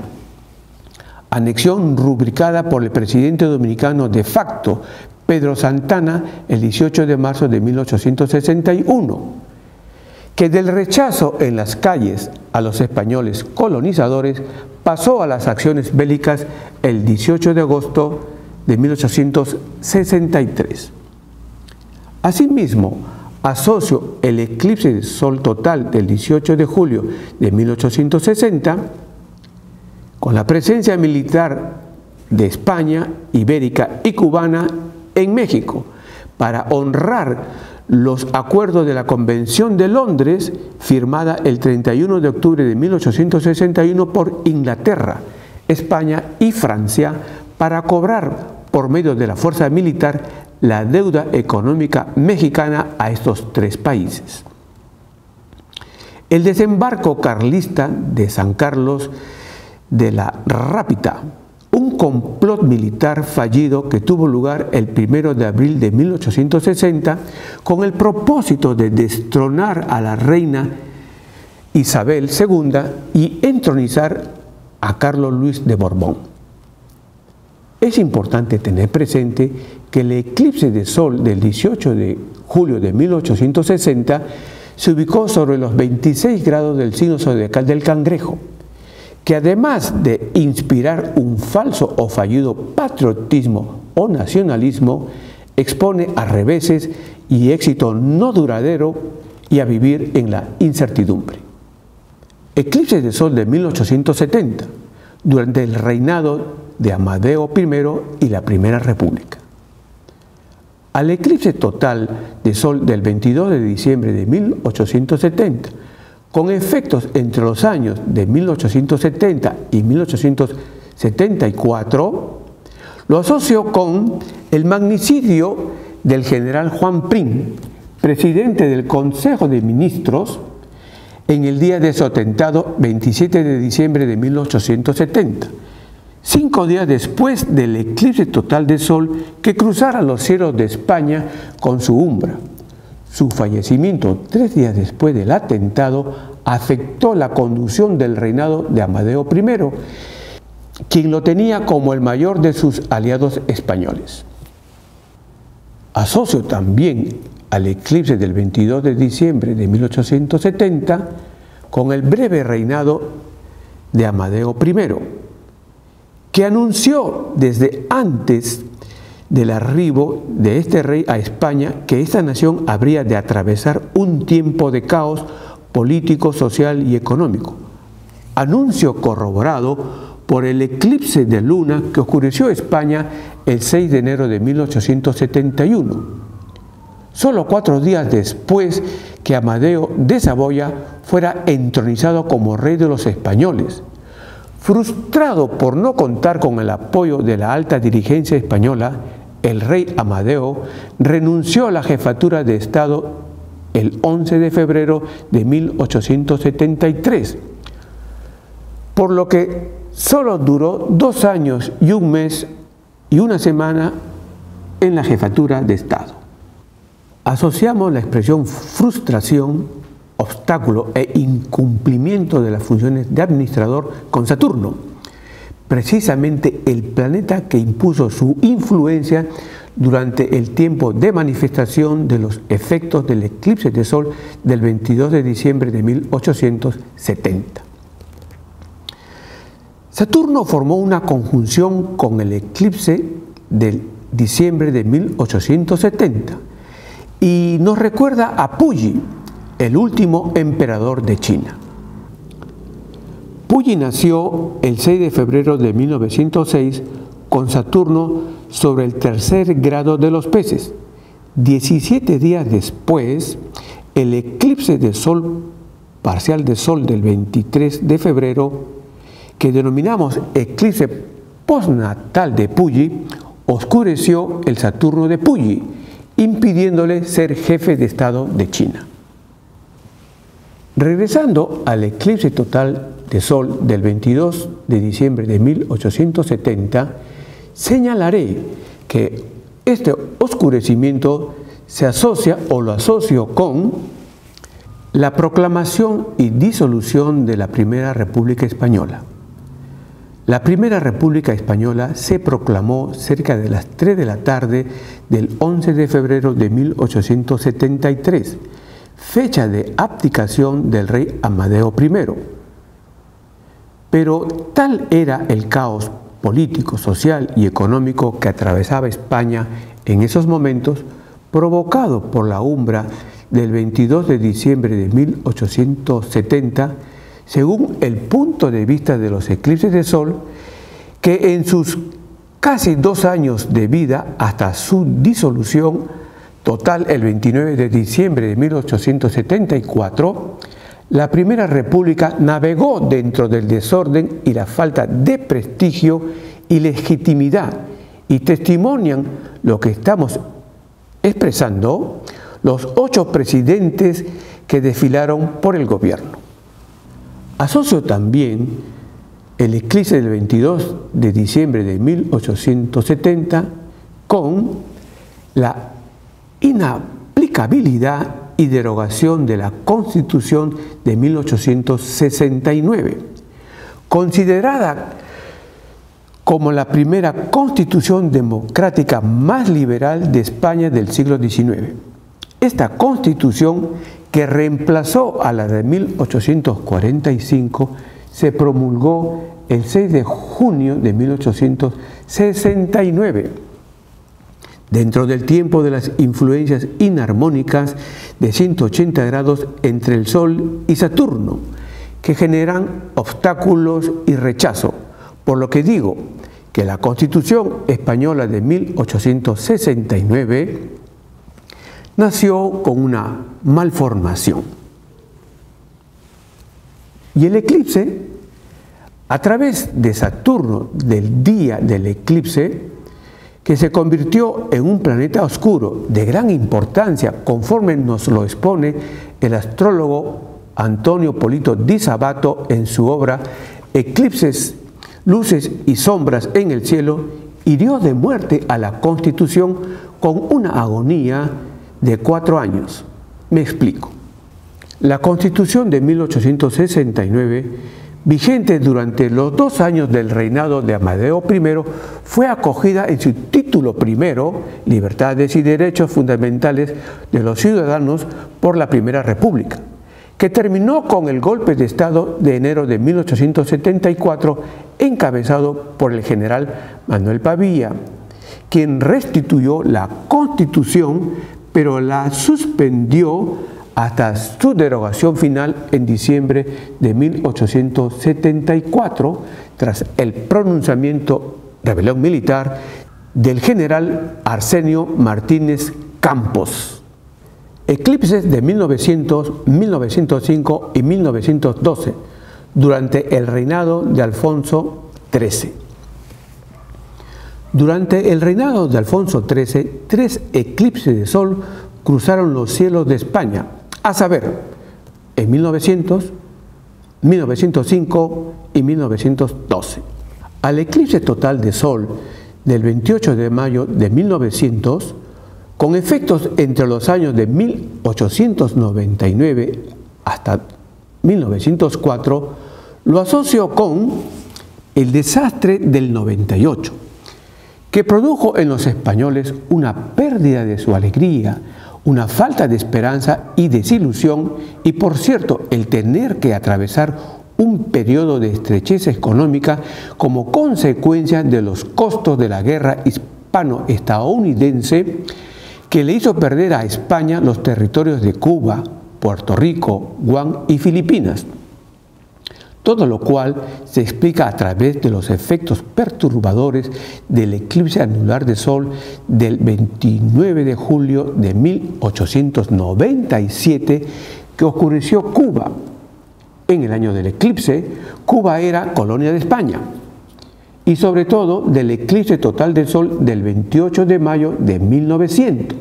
anexión rubricada por el presidente dominicano de facto, Pedro Santana, el 18 de marzo de 1861, que del rechazo en las calles a los españoles colonizadores pasó a las acciones bélicas el 18 de agosto de 1863. Asimismo, asocio el eclipse de sol total del 18 de julio de 1860 con la presencia militar de España, ibérica y cubana en México para honrar los acuerdos de la Convención de Londres, firmada el 31 de octubre de 1861 por Inglaterra, España y Francia, para cobrar por medio de la fuerza militar la deuda económica mexicana a estos tres países. El desembarco carlista de San Carlos de la Rápita, un complot militar fallido que tuvo lugar el 1 de abril de 1860 con el propósito de destronar a la reina Isabel II y entronizar a Carlos Luis de Borbón. Es importante tener presente que el eclipse de sol del 18 de julio de 1860 se ubicó sobre los 26 grados del signo zodiacal del Cangrejo, que además de inspirar un falso o fallido patriotismo o nacionalismo, expone a reveses y éxito no duradero y a vivir en la incertidumbre. Eclipse de sol de 1870, durante el reinado de Amadeo I y la Primera República. Al eclipse total de sol del 22 de diciembre de 1870, con efectos entre los años de 1870 y 1874, lo asocio con el magnicidio del general Juan Prim, presidente del Consejo de Ministros, en el día de su atentado 27 de diciembre de 1870, 5 días después del eclipse total de sol que cruzara los cielos de España con su umbra. Su fallecimiento 3 días después del atentado afectó la conducción del reinado de Amadeo I, quien lo tenía como el mayor de sus aliados españoles. Asocio también al eclipse del 22 de diciembre de 1870 con el breve reinado de Amadeo I, que anunció desde antes del arribo de este rey a España que esta nación habría de atravesar un tiempo de caos político, social y económico. Anuncio corroborado por el eclipse de luna que oscureció España el 6 de enero de 1871, solo 4 días después que Amadeo de Saboya fuera entronizado como rey de los españoles. Frustrado por no contar con el apoyo de la alta dirigencia española, el rey Amadeo renunció a la jefatura de Estado el 11 de febrero de 1873, por lo que solo duró 2 años y 1 mes y 1 semana en la jefatura de Estado. Asociamos la expresión frustración, obstáculo e incumplimiento de las funciones de administrador con Saturno, precisamente el planeta que impuso su influencia durante el tiempo de manifestación de los efectos del eclipse de sol del 22 de diciembre de 1870. Saturno formó una conjunción con el eclipse del diciembre de 1870 y nos recuerda a Puyi, el último emperador de China. Puyi nació el 6 de febrero de 1906 con Saturno sobre el 3er grado de los peces. 17 días después, el eclipse de sol parcial de sol del 23 de febrero, que denominamos eclipse postnatal de Puyi, oscureció el Saturno de Puyi, impidiéndole ser jefe de Estado de China. Regresando al eclipse total de sol del 22 de diciembre de 1870, señalaré que este oscurecimiento se asocia o lo asocio con la proclamación y disolución de la Primera República Española, La Primera República Española se proclamó cerca de las 3 de la tarde del 11 de febrero de 1873, fecha de abdicación del rey Amadeo I. Pero tal era el caos político, social y económico que atravesaba España en esos momentos, provocado por la umbra del 22 de diciembre de 1870, según el punto de vista de los eclipses de sol, que en sus casi 2 años de vida hasta su disolución total el 29 de diciembre de 1874, la Primera República navegó dentro del desorden y la falta de prestigio y legitimidad, y testimonian lo que estamos expresando los 8 presidentes que desfilaron por el gobierno. Asocio también el eclipse del 22 de diciembre de 1870 con la inaplicabilidad y derogación de la Constitución de 1869, considerada como la primera constitución democrática más liberal de España del siglo XIX. Esta constitución, que reemplazó a la de 1845, se promulgó el 6 de junio de 1869, dentro del tiempo de las influencias inarmónicas de 180 grados entre el Sol y Saturno, que generan obstáculos y rechazo, por lo que digo que la Constitución Española de 1869 nació con una malformación. Y el eclipse, a través de Saturno, del día del eclipse, que se convirtió en un planeta oscuro de gran importancia, conforme nos lo expone el astrólogo Antonio Polito Di Sabato en su obra Eclipses, luces y sombras en el cielo, hirió de muerte a la Constitución con una agonía de 4 años. Me explico. La Constitución de 1869, vigente durante los 2 años del reinado de Amadeo I, fue acogida en su título primero, Libertades y Derechos Fundamentales de los Ciudadanos, por la Primera República, que terminó con el golpe de Estado de enero de 1874, encabezado por el general Manuel Pavía, quien restituyó la Constitución, pero la suspendió hasta su derogación final en diciembre de 1874, tras el pronunciamiento rebelión militar del general Arsenio Martínez Campos. Eclipses de 1900, 1905 y 1912, durante el reinado de Alfonso XIII. Durante el reinado de Alfonso XIII, 3 eclipses de sol cruzaron los cielos de España, a saber, en 1900, 1905 y 1912. Al eclipse total de sol del 28 de mayo de 1900, con efectos entre los años de 1899 hasta 1904, lo asocio con el desastre del 98, que produjo en los españoles una pérdida de su alegría, una falta de esperanza y desilusión, y por cierto, el tener que atravesar un periodo de estrechez económica como consecuencia de los costos de la guerra hispano-estadounidense, que le hizo perder a España los territorios de Cuba, Puerto Rico, Guam y Filipinas. Todo lo cual se explica a través de los efectos perturbadores del eclipse anular de sol del 29 de julio de 1897, que oscureció Cuba. En el año del eclipse, Cuba era colonia de España. Y sobre todo del eclipse total del sol del 28 de mayo de 1900,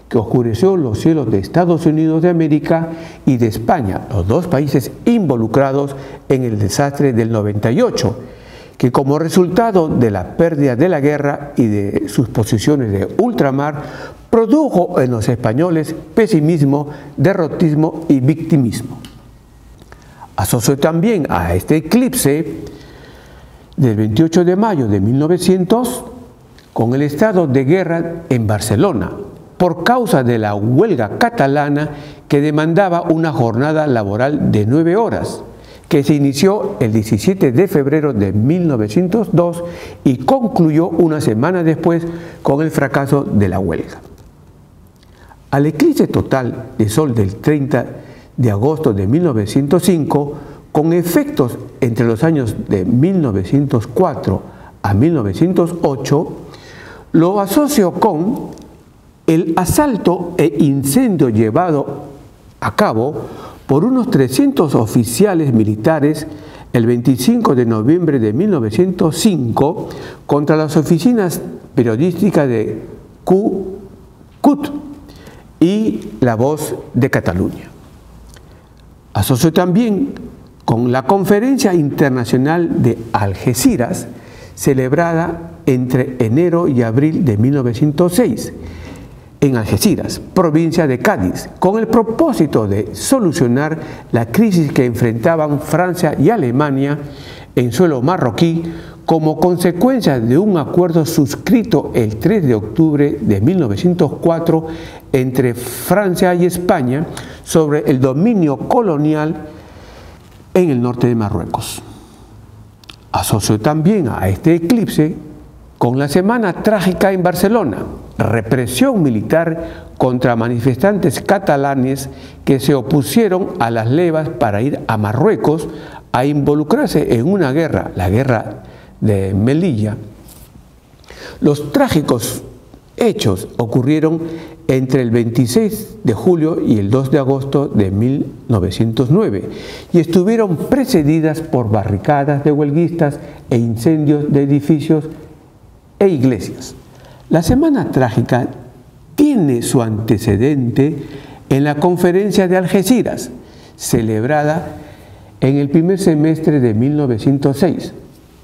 que oscureció los cielos de Estados Unidos de América y de España, los 2 países involucrados en el desastre del 98, que como resultado de la pérdida de la guerra y de sus posiciones de ultramar, produjo en los españoles pesimismo, derrotismo y victimismo. Asocio también a este eclipse del 28 de mayo de 1900 con el estado de guerra en Barcelona por causa de la huelga catalana que demandaba una jornada laboral de 9 horas, que se inició el 17 de febrero de 1902 y concluyó una semana después con el fracaso de la huelga. Al eclipse total de sol del 30 de agosto de 1905, con efectos entre los años de 1904 a 1908, lo asocio con el asalto e incendio llevado a cabo por unos 300 oficiales militares el 25 de noviembre de 1905 contra las oficinas periodísticas de CUT y La Voz de Cataluña. Asocio también con la Conferencia Internacional de Algeciras, celebrada entre enero y abril de 1906, en Algeciras, provincia de Cádiz, con el propósito de solucionar la crisis que enfrentaban Francia y Alemania en suelo marroquí como consecuencia de un acuerdo suscrito el 3 de octubre de 1904 entre Francia y España sobre el dominio colonial en el norte de Marruecos. Asocio también a este eclipse con la Semana Trágica en Barcelona, represión militar contra manifestantes catalanes que se opusieron a las levas para ir a Marruecos a involucrarse en una guerra, la guerra de Melilla. Los trágicos hechos ocurrieron entre el 26 de julio y el 2 de agosto de 1909 y estuvieron precedidas por barricadas de huelguistas e incendios de edificios e iglesias. La Semana Trágica tiene su antecedente en la Conferencia de Algeciras, celebrada en el primer semestre de 1906.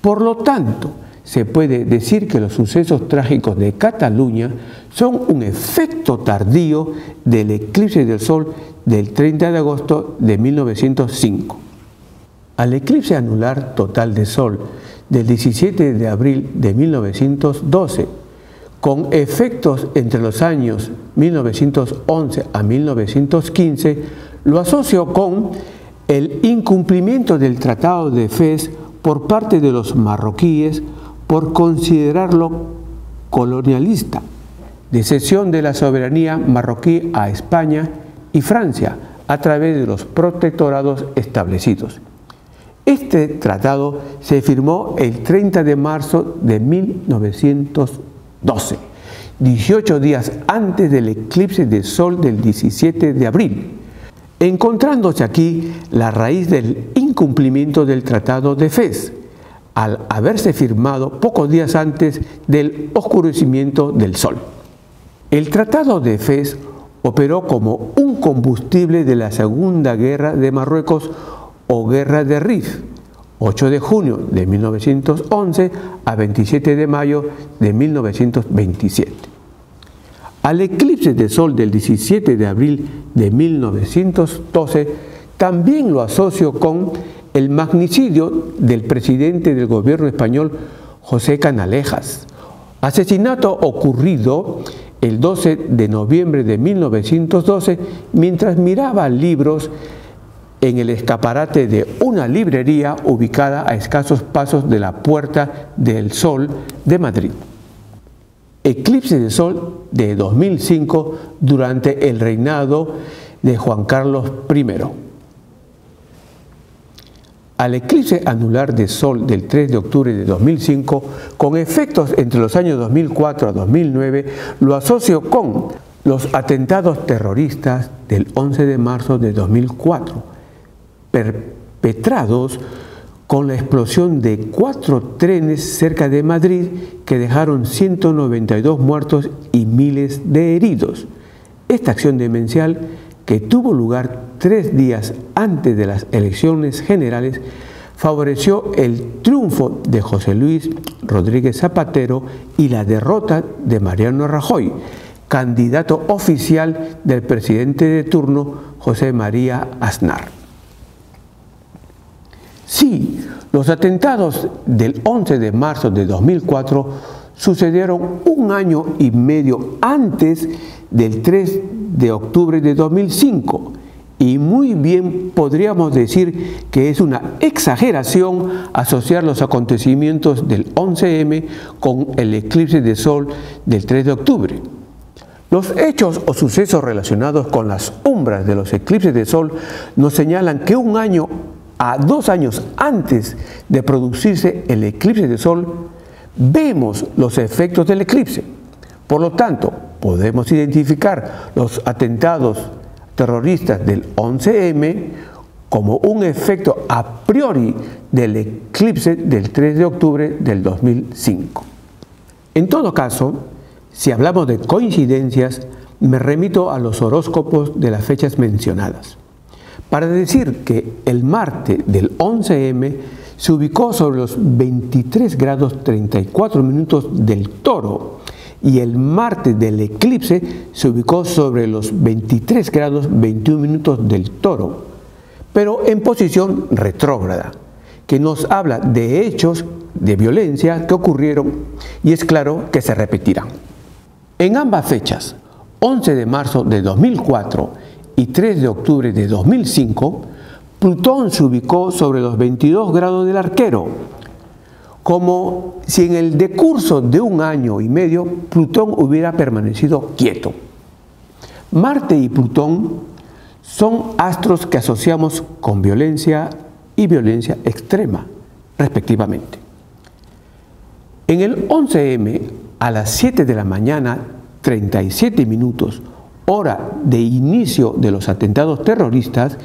Por lo tanto, se puede decir que los sucesos trágicos de Cataluña son un efecto tardío del eclipse del Sol del 30 de agosto de 1905. Al eclipse anular total de Sol del 17 de abril de 1912, con efectos entre los años 1911 a 1915, lo asocio con el incumplimiento del Tratado de Fez por parte de los marroquíes por considerarlo colonialista, de cesión de la soberanía marroquí a España y Francia a través de los protectorados establecidos. Este tratado se firmó el 30 de marzo de 1912, 18 días antes del eclipse de Sol del 17 de abril, encontrándose aquí la raíz del incumplimiento del Tratado de Fez, al haberse firmado pocos días antes del oscurecimiento del Sol. El Tratado de Fez operó como un combustible de la Segunda Guerra de Marruecos o Guerra de Rif, 8 de junio de 1911 a 27 de mayo de 1927. Al eclipse de Sol del 17 de abril de 1912 también lo asocio con el magnicidio del presidente del gobierno español, José Canalejas, asesinato ocurrido el 12 de noviembre de 1912 mientras miraba libros en el escaparate de una librería ubicada a escasos pasos de la Puerta del Sol de Madrid. Eclipse de Sol de 2005 durante el reinado de Juan Carlos I. Al eclipse anular de Sol del 3 de octubre de 2005, con efectos entre los años 2004 a 2009, lo asocio con los atentados terroristas del 11 de marzo de 2004, perpetrados con la explosión de 4 trenes cerca de Madrid que dejaron 192 muertos y miles de heridos. Esta acción demencial, que tuvo lugar 3 días antes de las elecciones generales, favoreció el triunfo de José Luis Rodríguez Zapatero y la derrota de Mariano Rajoy, candidato oficial del presidente de turno, José María Aznar. Sí, Los atentados del 11 de marzo de 2004 sucedieron un año y medio antes del 3 de octubre de 2005 y muy bien podríamos decir que es una exageración asociar los acontecimientos del 11M con el eclipse de sol del 3 de octubre. Los hechos o sucesos relacionados con las umbras de los eclipses de sol nos señalan que 1 año a 2 años antes de producirse el eclipse de sol, vemos los efectos del eclipse. Por lo tanto, podemos identificar los atentados terroristas del 11M como un efecto a priori del eclipse del 3 de octubre del 2005. En todo caso, si hablamos de coincidencias, me remito a los horóscopos de las fechas mencionadas, para decir que el Marte del 11M se ubicó sobre los 23 grados 34 minutos del Toro y el Marte del eclipse se ubicó sobre los 23 grados 21 minutos del Toro, pero en posición retrógrada, que nos habla de hechos de violencia que ocurrieron y es claro que se repetirán. En ambas fechas, 11 de marzo de 2004 y 3 de octubre de 2005, Plutón se ubicó sobre los 22 grados del Arquero, como si en el decurso de 1 año y medio Plutón hubiera permanecido quieto. Marte y Plutón son astros que asociamos con violencia y violencia extrema, respectivamente. En el 11M, a las 7 de la mañana, 37 minutos, hora de inicio de los atentados terroristas,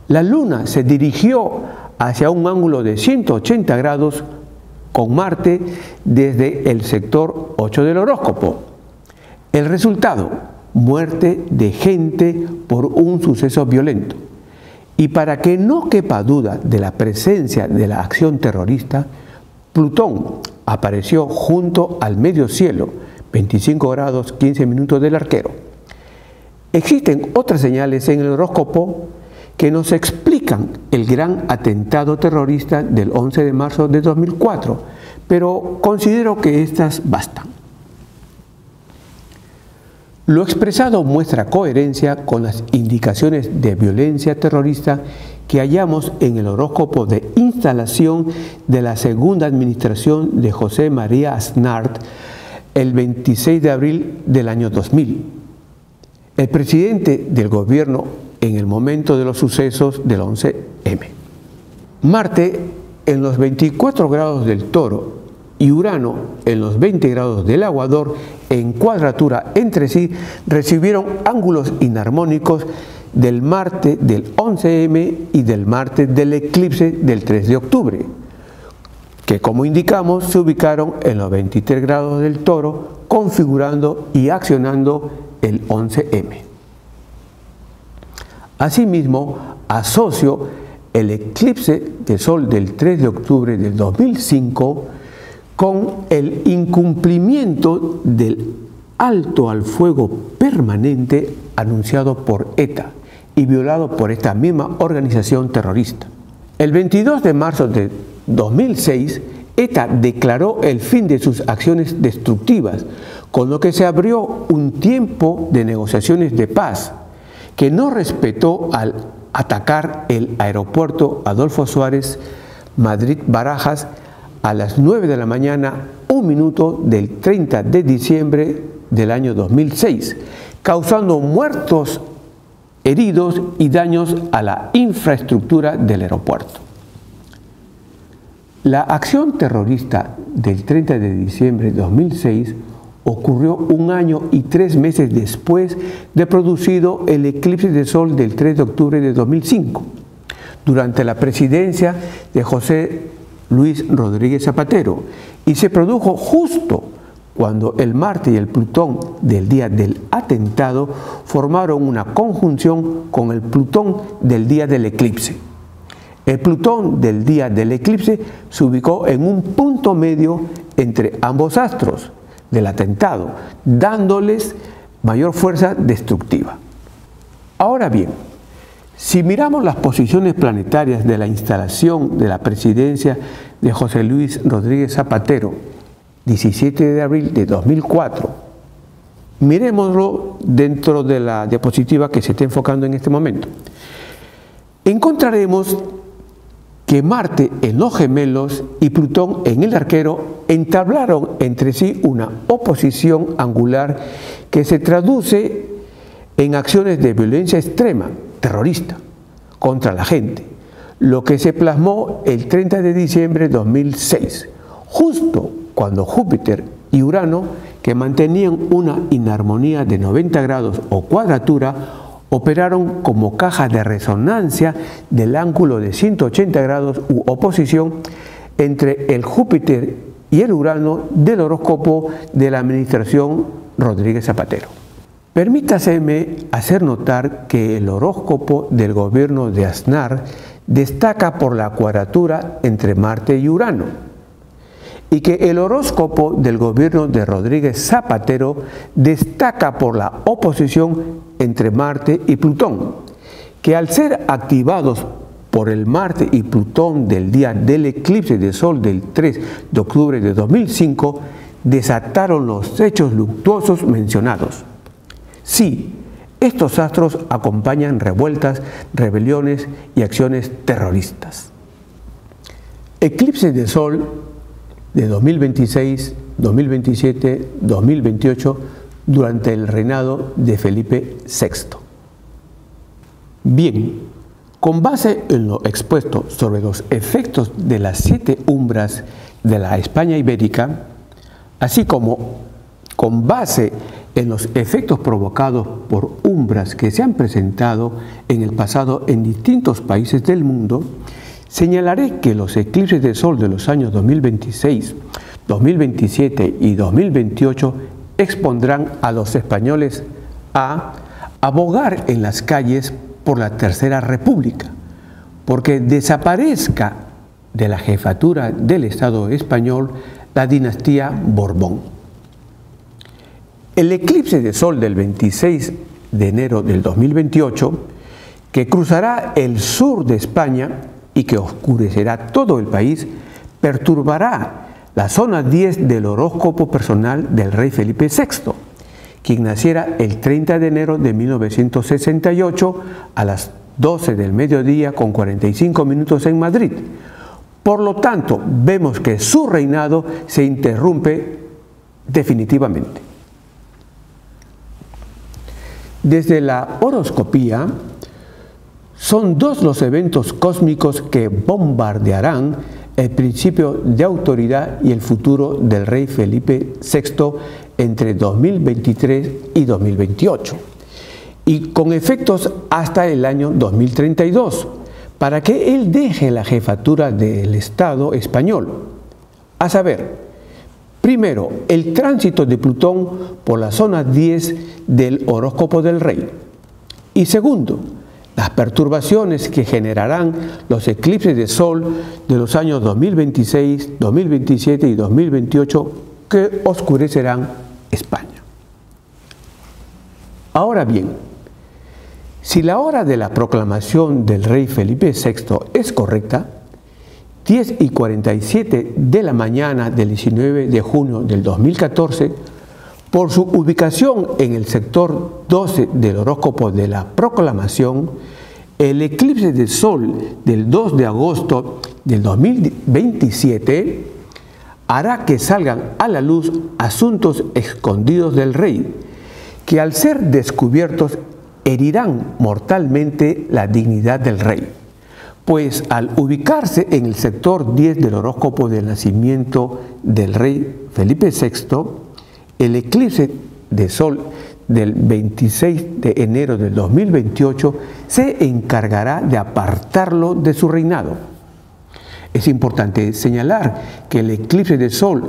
la Luna se dirigió hacia un ángulo de 180 grados con Marte desde el sector 8 del horóscopo. El resultado, muerte de gente por un suceso violento. Y para que no quepa duda de la presencia de la acción terrorista, Plutón apareció junto al medio cielo, 25 grados 15 minutos del Arquero. Existen otras señales en el horóscopo que nos explican el gran atentado terrorista del 11 de marzo de 2004, pero considero que estas bastan. Lo expresado muestra coherencia con las indicaciones de violencia terrorista que hallamos en el horóscopo de instalación de la segunda administración de José María Aznar el 26 de abril del año 2000. El presidente del gobierno en el momento de los sucesos del 11M. Marte en los 24 grados del Toro y Urano en los 20 grados del Aguador en cuadratura entre sí recibieron ángulos inarmónicos del Marte del 11M y del Marte del eclipse del 3 de octubre, que como indicamos se ubicaron en los 23 grados del Toro, configurando y accionando el 11M. Asimismo, asocio el eclipse de sol del 3 de octubre del 2005 con el incumplimiento del alto al fuego permanente anunciado por ETA y violado por esta misma organización terrorista. El 22 de marzo de 2006, ETA declaró el fin de sus acciones destructivas, con lo que se abrió un tiempo de negociaciones de paz, que no respetó al atacar el aeropuerto Adolfo Suárez Madrid-Barajas a las 9 de la mañana, 1 minuto del 30 de diciembre del año 2006, causando muertos, heridos y daños a la infraestructura del aeropuerto. La acción terrorista del 30 de diciembre de 2006 ocurrió 1 año y 3 meses después de producido el eclipse de sol del 3 de octubre de 2005, durante la presidencia de José Luis Rodríguez Zapatero, y se produjo justo cuando el Marte y el Plutón del día del atentado formaron una conjunción con el Plutón del día del eclipse. El Plutón del día del eclipse se ubicó en un punto medio entre ambos astros del atentado, dándoles mayor fuerza destructiva. Ahora bien, Si miramos las posiciones planetarias de la instalación de la presidencia de José Luis Rodríguez Zapatero, 17 de abril de 2004, miremoslo dentro de la diapositiva que se está enfocando en este momento. Encontraremos que Marte en los gemelos y Plutón en el arquero entablaron entre sí una oposición angular que se traduce en acciones de violencia extrema, terrorista, contra la gente, lo que se plasmó el 30 de diciembre de 2006, justo cuando Júpiter y Urano, que mantenían una inarmonía de 90 grados o cuadratura, operaron como caja de resonancia del ángulo de 180 grados u oposición entre el Júpiter y el Urano del horóscopo de la administración Rodríguez Zapatero. Permítaseme hacer notar que el horóscopo del gobierno de Aznar destaca por la cuadratura entre Marte y Urano, y que el horóscopo del gobierno de Rodríguez Zapatero destaca por la oposición entre Marte y Plutón, que al ser activados por el Marte y Plutón del día del eclipse de Sol del 3 de octubre de 2005, desataron los hechos luctuosos mencionados. Sí, estos astros acompañan revueltas, rebeliones y acciones terroristas. Eclipse de Sol de 2026, 2027, 2028 durante el reinado de Felipe VI. Bien, con base en lo expuesto sobre los efectos de las 7 umbras de la España ibérica, así como con base en los efectos provocados por umbras que se han presentado en el pasado en distintos países del mundo, señalaré que los eclipses de Sol de los años 2026, 2027 y 2028 expondrán a los españoles a abogar en las calles por la Tercera República, porque desaparezca de la jefatura del Estado español la dinastía Borbón. El eclipse de Sol del 26 de enero del 2028, que cruzará el sur de España y que oscurecerá todo el país, perturbará la zona 10 del horóscopo personal del rey Felipe VI, quien naciera el 30 de enero de 1968 a las 12 del mediodía con 45 minutos en Madrid. Por lo tanto, vemos que su reinado se interrumpe definitivamente. Desde la horoscopía, son 2 los eventos cósmicos que bombardearán el principio de autoridad y el futuro del rey Felipe VI entre 2023 y 2028, y con efectos hasta el año 2032, para que él deje la jefatura del Estado español. A saber, primero, el tránsito de Plutón por la zona 10 del horóscopo del rey, y segundo, las perturbaciones que generarán los eclipses de Sol de los años 2026, 2027 y 2028 que oscurecerán España. Ahora bien, si la hora de la proclamación del rey Felipe VI es correcta, 10:47 de la mañana del 19 de junio del 2014, por su ubicación en el sector 12 del horóscopo de la proclamación, el eclipse de Sol del 2 de agosto del 2027 hará que salgan a la luz asuntos escondidos del rey, que al ser descubiertos herirán mortalmente la dignidad del rey, pues al ubicarse en el sector 10 del horóscopo del nacimiento del rey Felipe VI, el eclipse de Sol del 26 de enero del 2028 se encargará de apartarlo de su reinado. Es importante señalar que el eclipse de Sol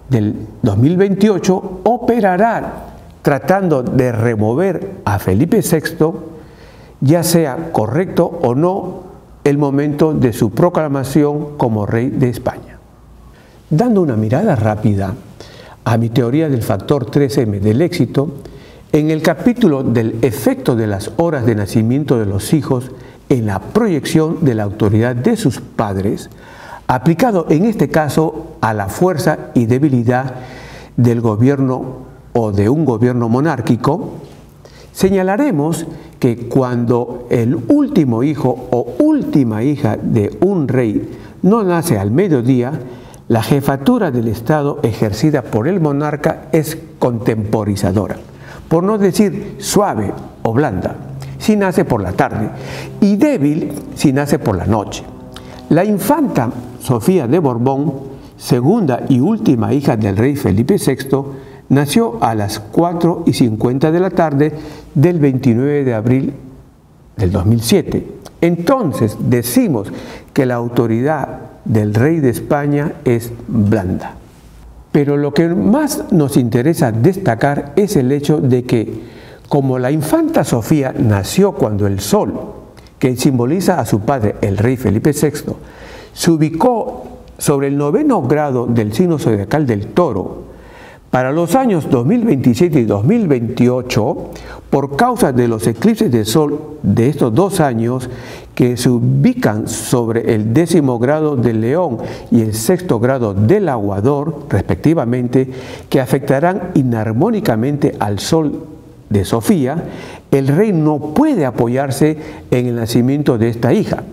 del 2028 operará tratando de remover a Felipe VI, ya sea correcto o no el momento de su proclamación como rey de España. Dando una mirada rápida a mi teoría del factor 3M del éxito, en el capítulo del efecto de las horas de nacimiento de los hijos, en la proyección de la autoridad de sus padres, aplicado en este caso a la fuerza y debilidad del gobierno o de un gobierno monárquico, señalaremos que cuando el último hijo o última hija de un rey no nace al mediodía, la jefatura del Estado ejercida por el monarca es contemporizadora, por no decir suave o blanda, si nace por la tarde, y débil si nace por la noche. La infanta Sofía de Borbón, segunda y última hija del rey Felipe VI, nació a las 4:50 de la tarde del 29 de abril del 2007. Entonces decimos que la autoridad del rey de España es blanda. Pero lo que más nos interesa destacar es el hecho de que, como la infanta Sofía nació cuando el sol, que simboliza a su padre, el rey Felipe VI, se ubicó sobre el 9º grado del signo zodiacal del Toro, para los años 2027 y 2028, por causa de los eclipses de sol de estos 2 años que se ubican sobre el 10º grado del León y el 6º grado del Aguador, respectivamente, que afectarán inarmónicamente al sol de Sofía, el rey no puede apoyarse en el nacimiento de esta hija.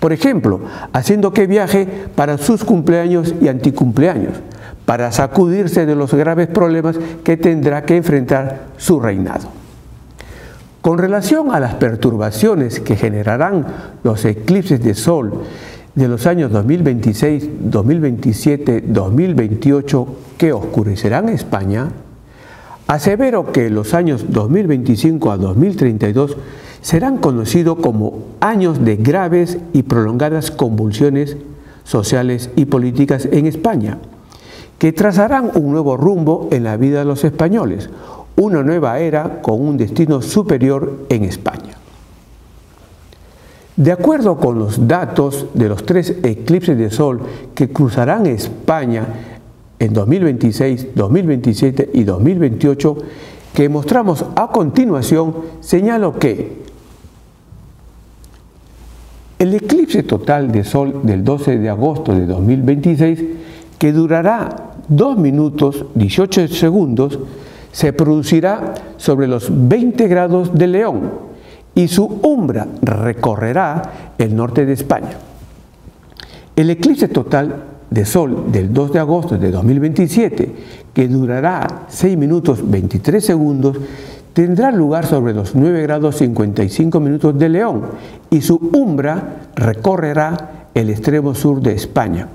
Por ejemplo, haciendo que viaje para sus cumpleaños y anticumpleaños, para sacudirse de los graves problemas que tendrá que enfrentar su reinado. Con relación a las perturbaciones que generarán los eclipses de sol de los años 2026, 2027, 2028 que oscurecerán España, asevero que los años 2025 a 2032 serán conocidos como años de graves y prolongadas convulsiones sociales y políticas en España, que trazarán un nuevo rumbo en la vida de los españoles, una nueva era con un destino superior en España. De acuerdo con los datos de los 3 eclipses de sol que cruzarán España en 2026, 2027 y 2028, que mostramos a continuación, señalo que el eclipse total de sol del 12 de agosto de 2026, que durará 2 minutos 18 segundos, se producirá sobre los 20 grados de León y su umbra recorrerá el norte de España. El eclipse total de sol del 2 de agosto de 2027, que durará 6 minutos 23 segundos, tendrá lugar sobre los 9 grados 55 minutos de León y su umbra recorrerá el extremo sur de España,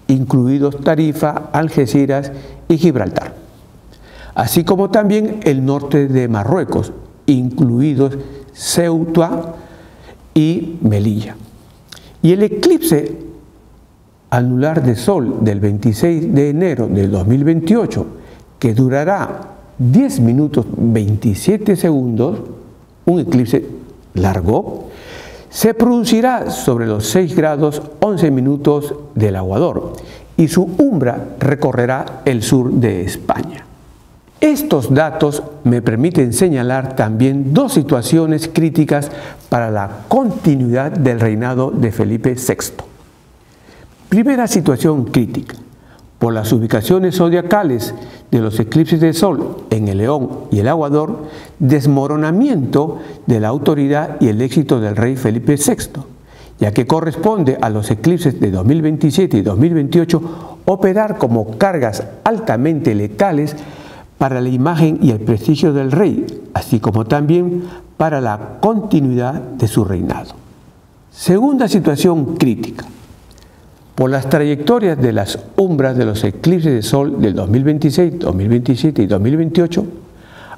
incluidos Tarifa, Algeciras y Gibraltar, así como también el norte de Marruecos, incluidos Ceuta y Melilla. Y el eclipse anular de sol del 26 de enero del 2028, que durará 10 minutos 27 segundos, un eclipse largo, se producirá sobre los 6 grados 11 minutos del Aguador y su umbra recorrerá el sur de España. Estos datos me permiten señalar también 2 situaciones críticas para la continuidad del reinado de Felipe VI. Primera situación crítica: por las ubicaciones zodiacales de los eclipses de sol en el León y el Aguador, desmoronamiento de la autoridad y el éxito del rey Felipe VI, ya que corresponde a los eclipses de 2027 y 2028 operar como cargas altamente letales para la imagen y el prestigio del rey, así como también para la continuidad de su reinado. Segunda situación crítica: por las trayectorias de las umbras de los eclipses de sol del 2026, 2027 y 2028,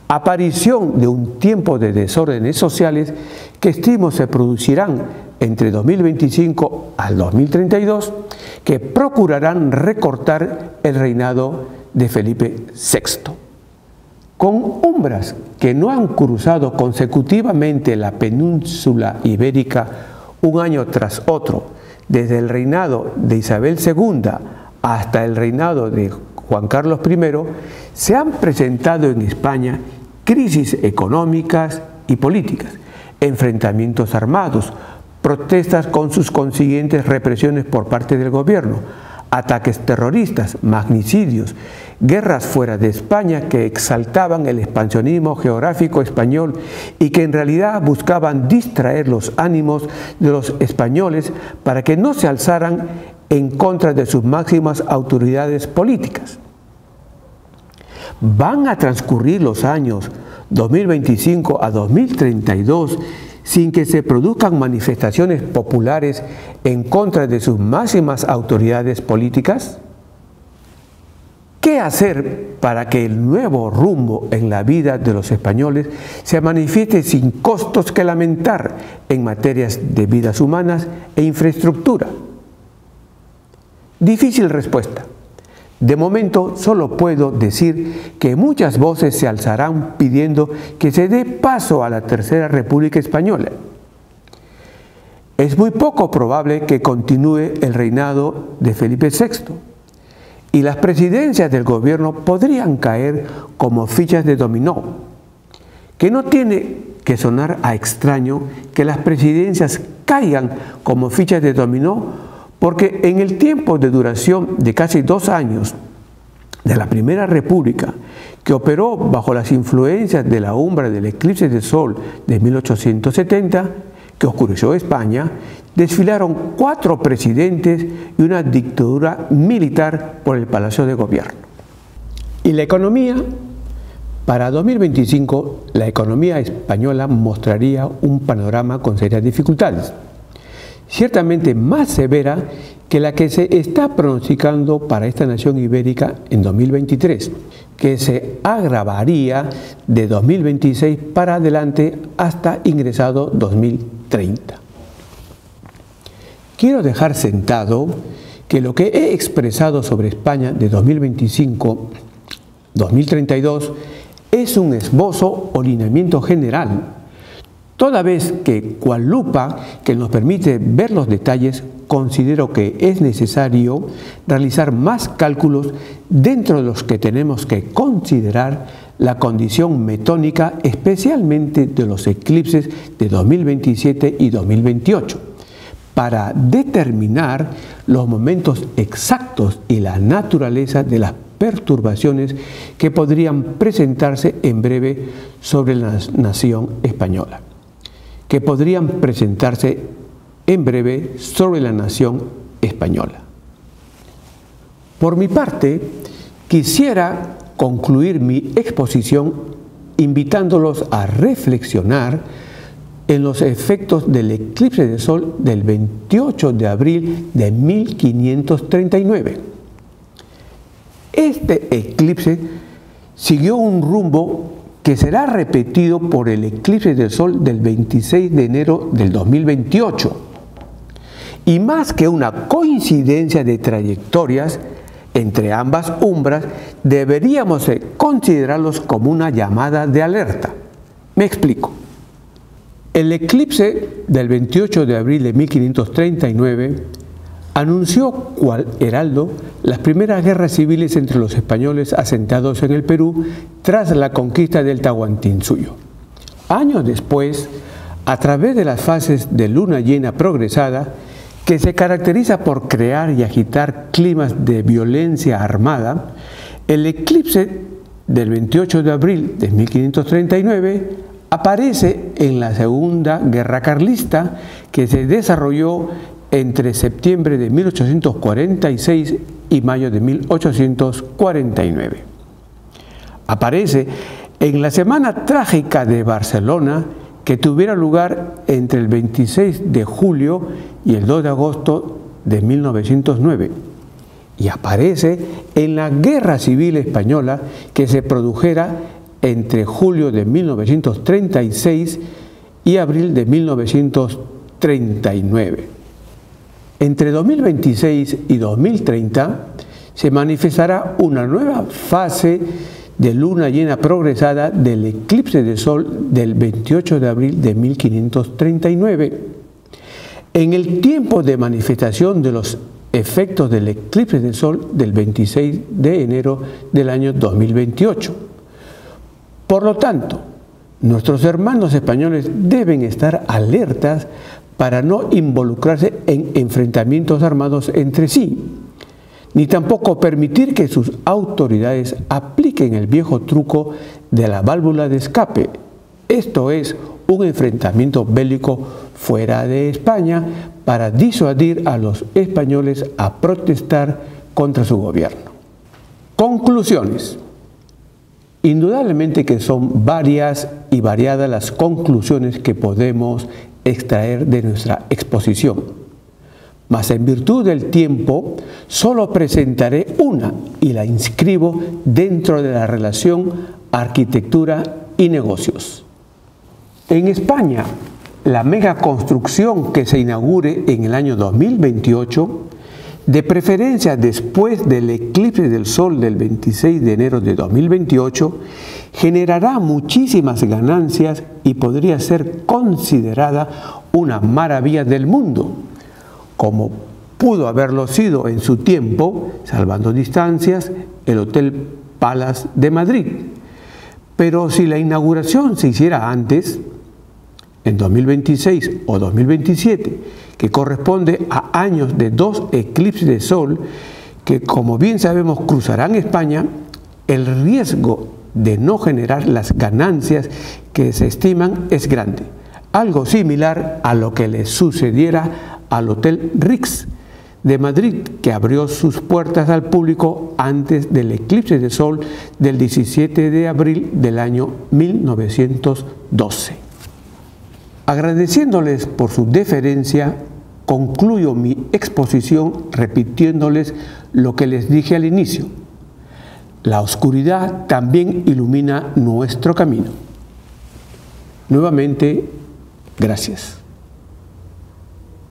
aparición de un tiempo de desórdenes sociales que estimo se producirán entre 2025 al 2032, que procurarán recortar el reinado de Felipe VI. Con umbras que no han cruzado consecutivamente la península ibérica un año tras otro, desde el reinado de Isabel II hasta el reinado de Juan Carlos I, se han presentado en España crisis económicas y políticas, enfrentamientos armados, protestas con sus consiguientes represiones por parte del gobierno, ataques terroristas, magnicidios, guerras fuera de España que exaltaban el expansionismo geográfico español y que en realidad buscaban distraer los ánimos de los españoles para que no se alzaran en contra de sus máximas autoridades políticas. Van a transcurrir los años 2025 a 2032 sin que se produzcan manifestaciones populares en contra de sus máximas autoridades políticas. ¿Qué hacer para que el nuevo rumbo en la vida de los españoles se manifieste sin costos que lamentar en materias de vidas humanas e infraestructura? Difícil respuesta. De momento solo puedo decir que muchas voces se alzarán pidiendo que se dé paso a la Tercera República Española. Es muy poco probable que continúe el reinado de Felipe VI y las presidencias del gobierno podrían caer como fichas de dominó, que no tiene que sonar a extraño que las presidencias caigan como fichas de dominó, porque en el tiempo de duración de casi 2 años de la Primera República, que operó bajo las influencias de la umbra del eclipse de sol de 1870, que oscureció España, desfilaron 4 presidentes y una dictadura militar por el Palacio de Gobierno. ¿Y la economía? Para 2025, la economía española mostraría un panorama con serias dificultades, ciertamente más severa que la que se está pronosticando para esta nación ibérica en 2023, que se agravaría de 2026 para adelante hasta ingresado 2030. Quiero dejar sentado que lo que he expresado sobre España de 2025-2032 es un esbozo o lineamiento general, toda vez que, cual lupa que nos permite ver los detalles, considero que es necesario realizar más cálculos dentro de los que tenemos que considerar la condición metónica, especialmente de los eclipses de 2027 y 2028, para determinar los momentos exactos y la naturaleza de las perturbaciones que podrían presentarse en breve sobre la nación española. Por mi parte, quisiera concluir mi exposición invitándolos a reflexionar en los efectos del eclipse de sol del 28 de abril de 1539. Este eclipse siguió un rumbo que será repetido por el eclipse del sol del 26 de enero del 2028. Y más que una coincidencia de trayectorias entre ambas umbras, deberíamos considerarlos como una llamada de alerta. Me explico. El eclipse del 28 de abril de 1539 anunció cual heraldo las primeras guerras civiles entre los españoles asentados en el Perú tras la conquista del Tahuantinsuyo. Años después, a través de las fases de luna llena progresada, que se caracteriza por crear y agitar climas de violencia armada, el eclipse del 28 de abril de 1539 aparece en la Segunda Guerra Carlista, que se desarrolló entre septiembre de 1846 y mayo de 1849. Aparece en la Semana Trágica de Barcelona, que tuviera lugar entre el 26 de julio y el 2 de agosto de 1909. Y aparece en la Guerra Civil Española, que se produjera entre julio de 1936 y abril de 1939. Entre 2026 y 2030 se manifestará una nueva fase de luna llena progresada del eclipse de sol del 28 de abril de 1539. En el tiempo de manifestación de los efectos del eclipse de sol del 26 de enero del año 2028. Por lo tanto, nuestros hermanos españoles deben estar alertas para no involucrarse en enfrentamientos armados entre sí, ni tampoco permitir que sus autoridades apliquen el viejo truco de la válvula de escape, esto es, un enfrentamiento bélico fuera de España para disuadir a los españoles a protestar contra su gobierno. Conclusiones. Indudablemente que son varias y variadas las conclusiones que podemos extraer de nuestra exposición, mas en virtud del tiempo solo presentaré una y la inscribo dentro de la relación arquitectura y negocios. En España, la megaconstrucción que se inaugure en el año 2028, de preferencia después del eclipse del Sol del 26 de enero de 2028, generará muchísimas ganancias y podría ser considerada una maravilla del mundo, como pudo haberlo sido en su tiempo, salvando distancias, el Hotel Palace de Madrid. Pero si la inauguración se hiciera antes, en 2026 o 2027, que corresponde a años de 2 eclipses de sol que, como bien sabemos, cruzarán España, el riesgo de no generar las ganancias que se estiman es grande. Algo similar a lo que le sucediera al Hotel Ritz de Madrid, que abrió sus puertas al público antes del eclipse de sol del 17 de abril del año 1912. Agradeciéndoles por su deferencia, concluyo mi exposición repitiéndoles lo que les dije al inicio. La oscuridad también ilumina nuestro camino. Nuevamente, gracias.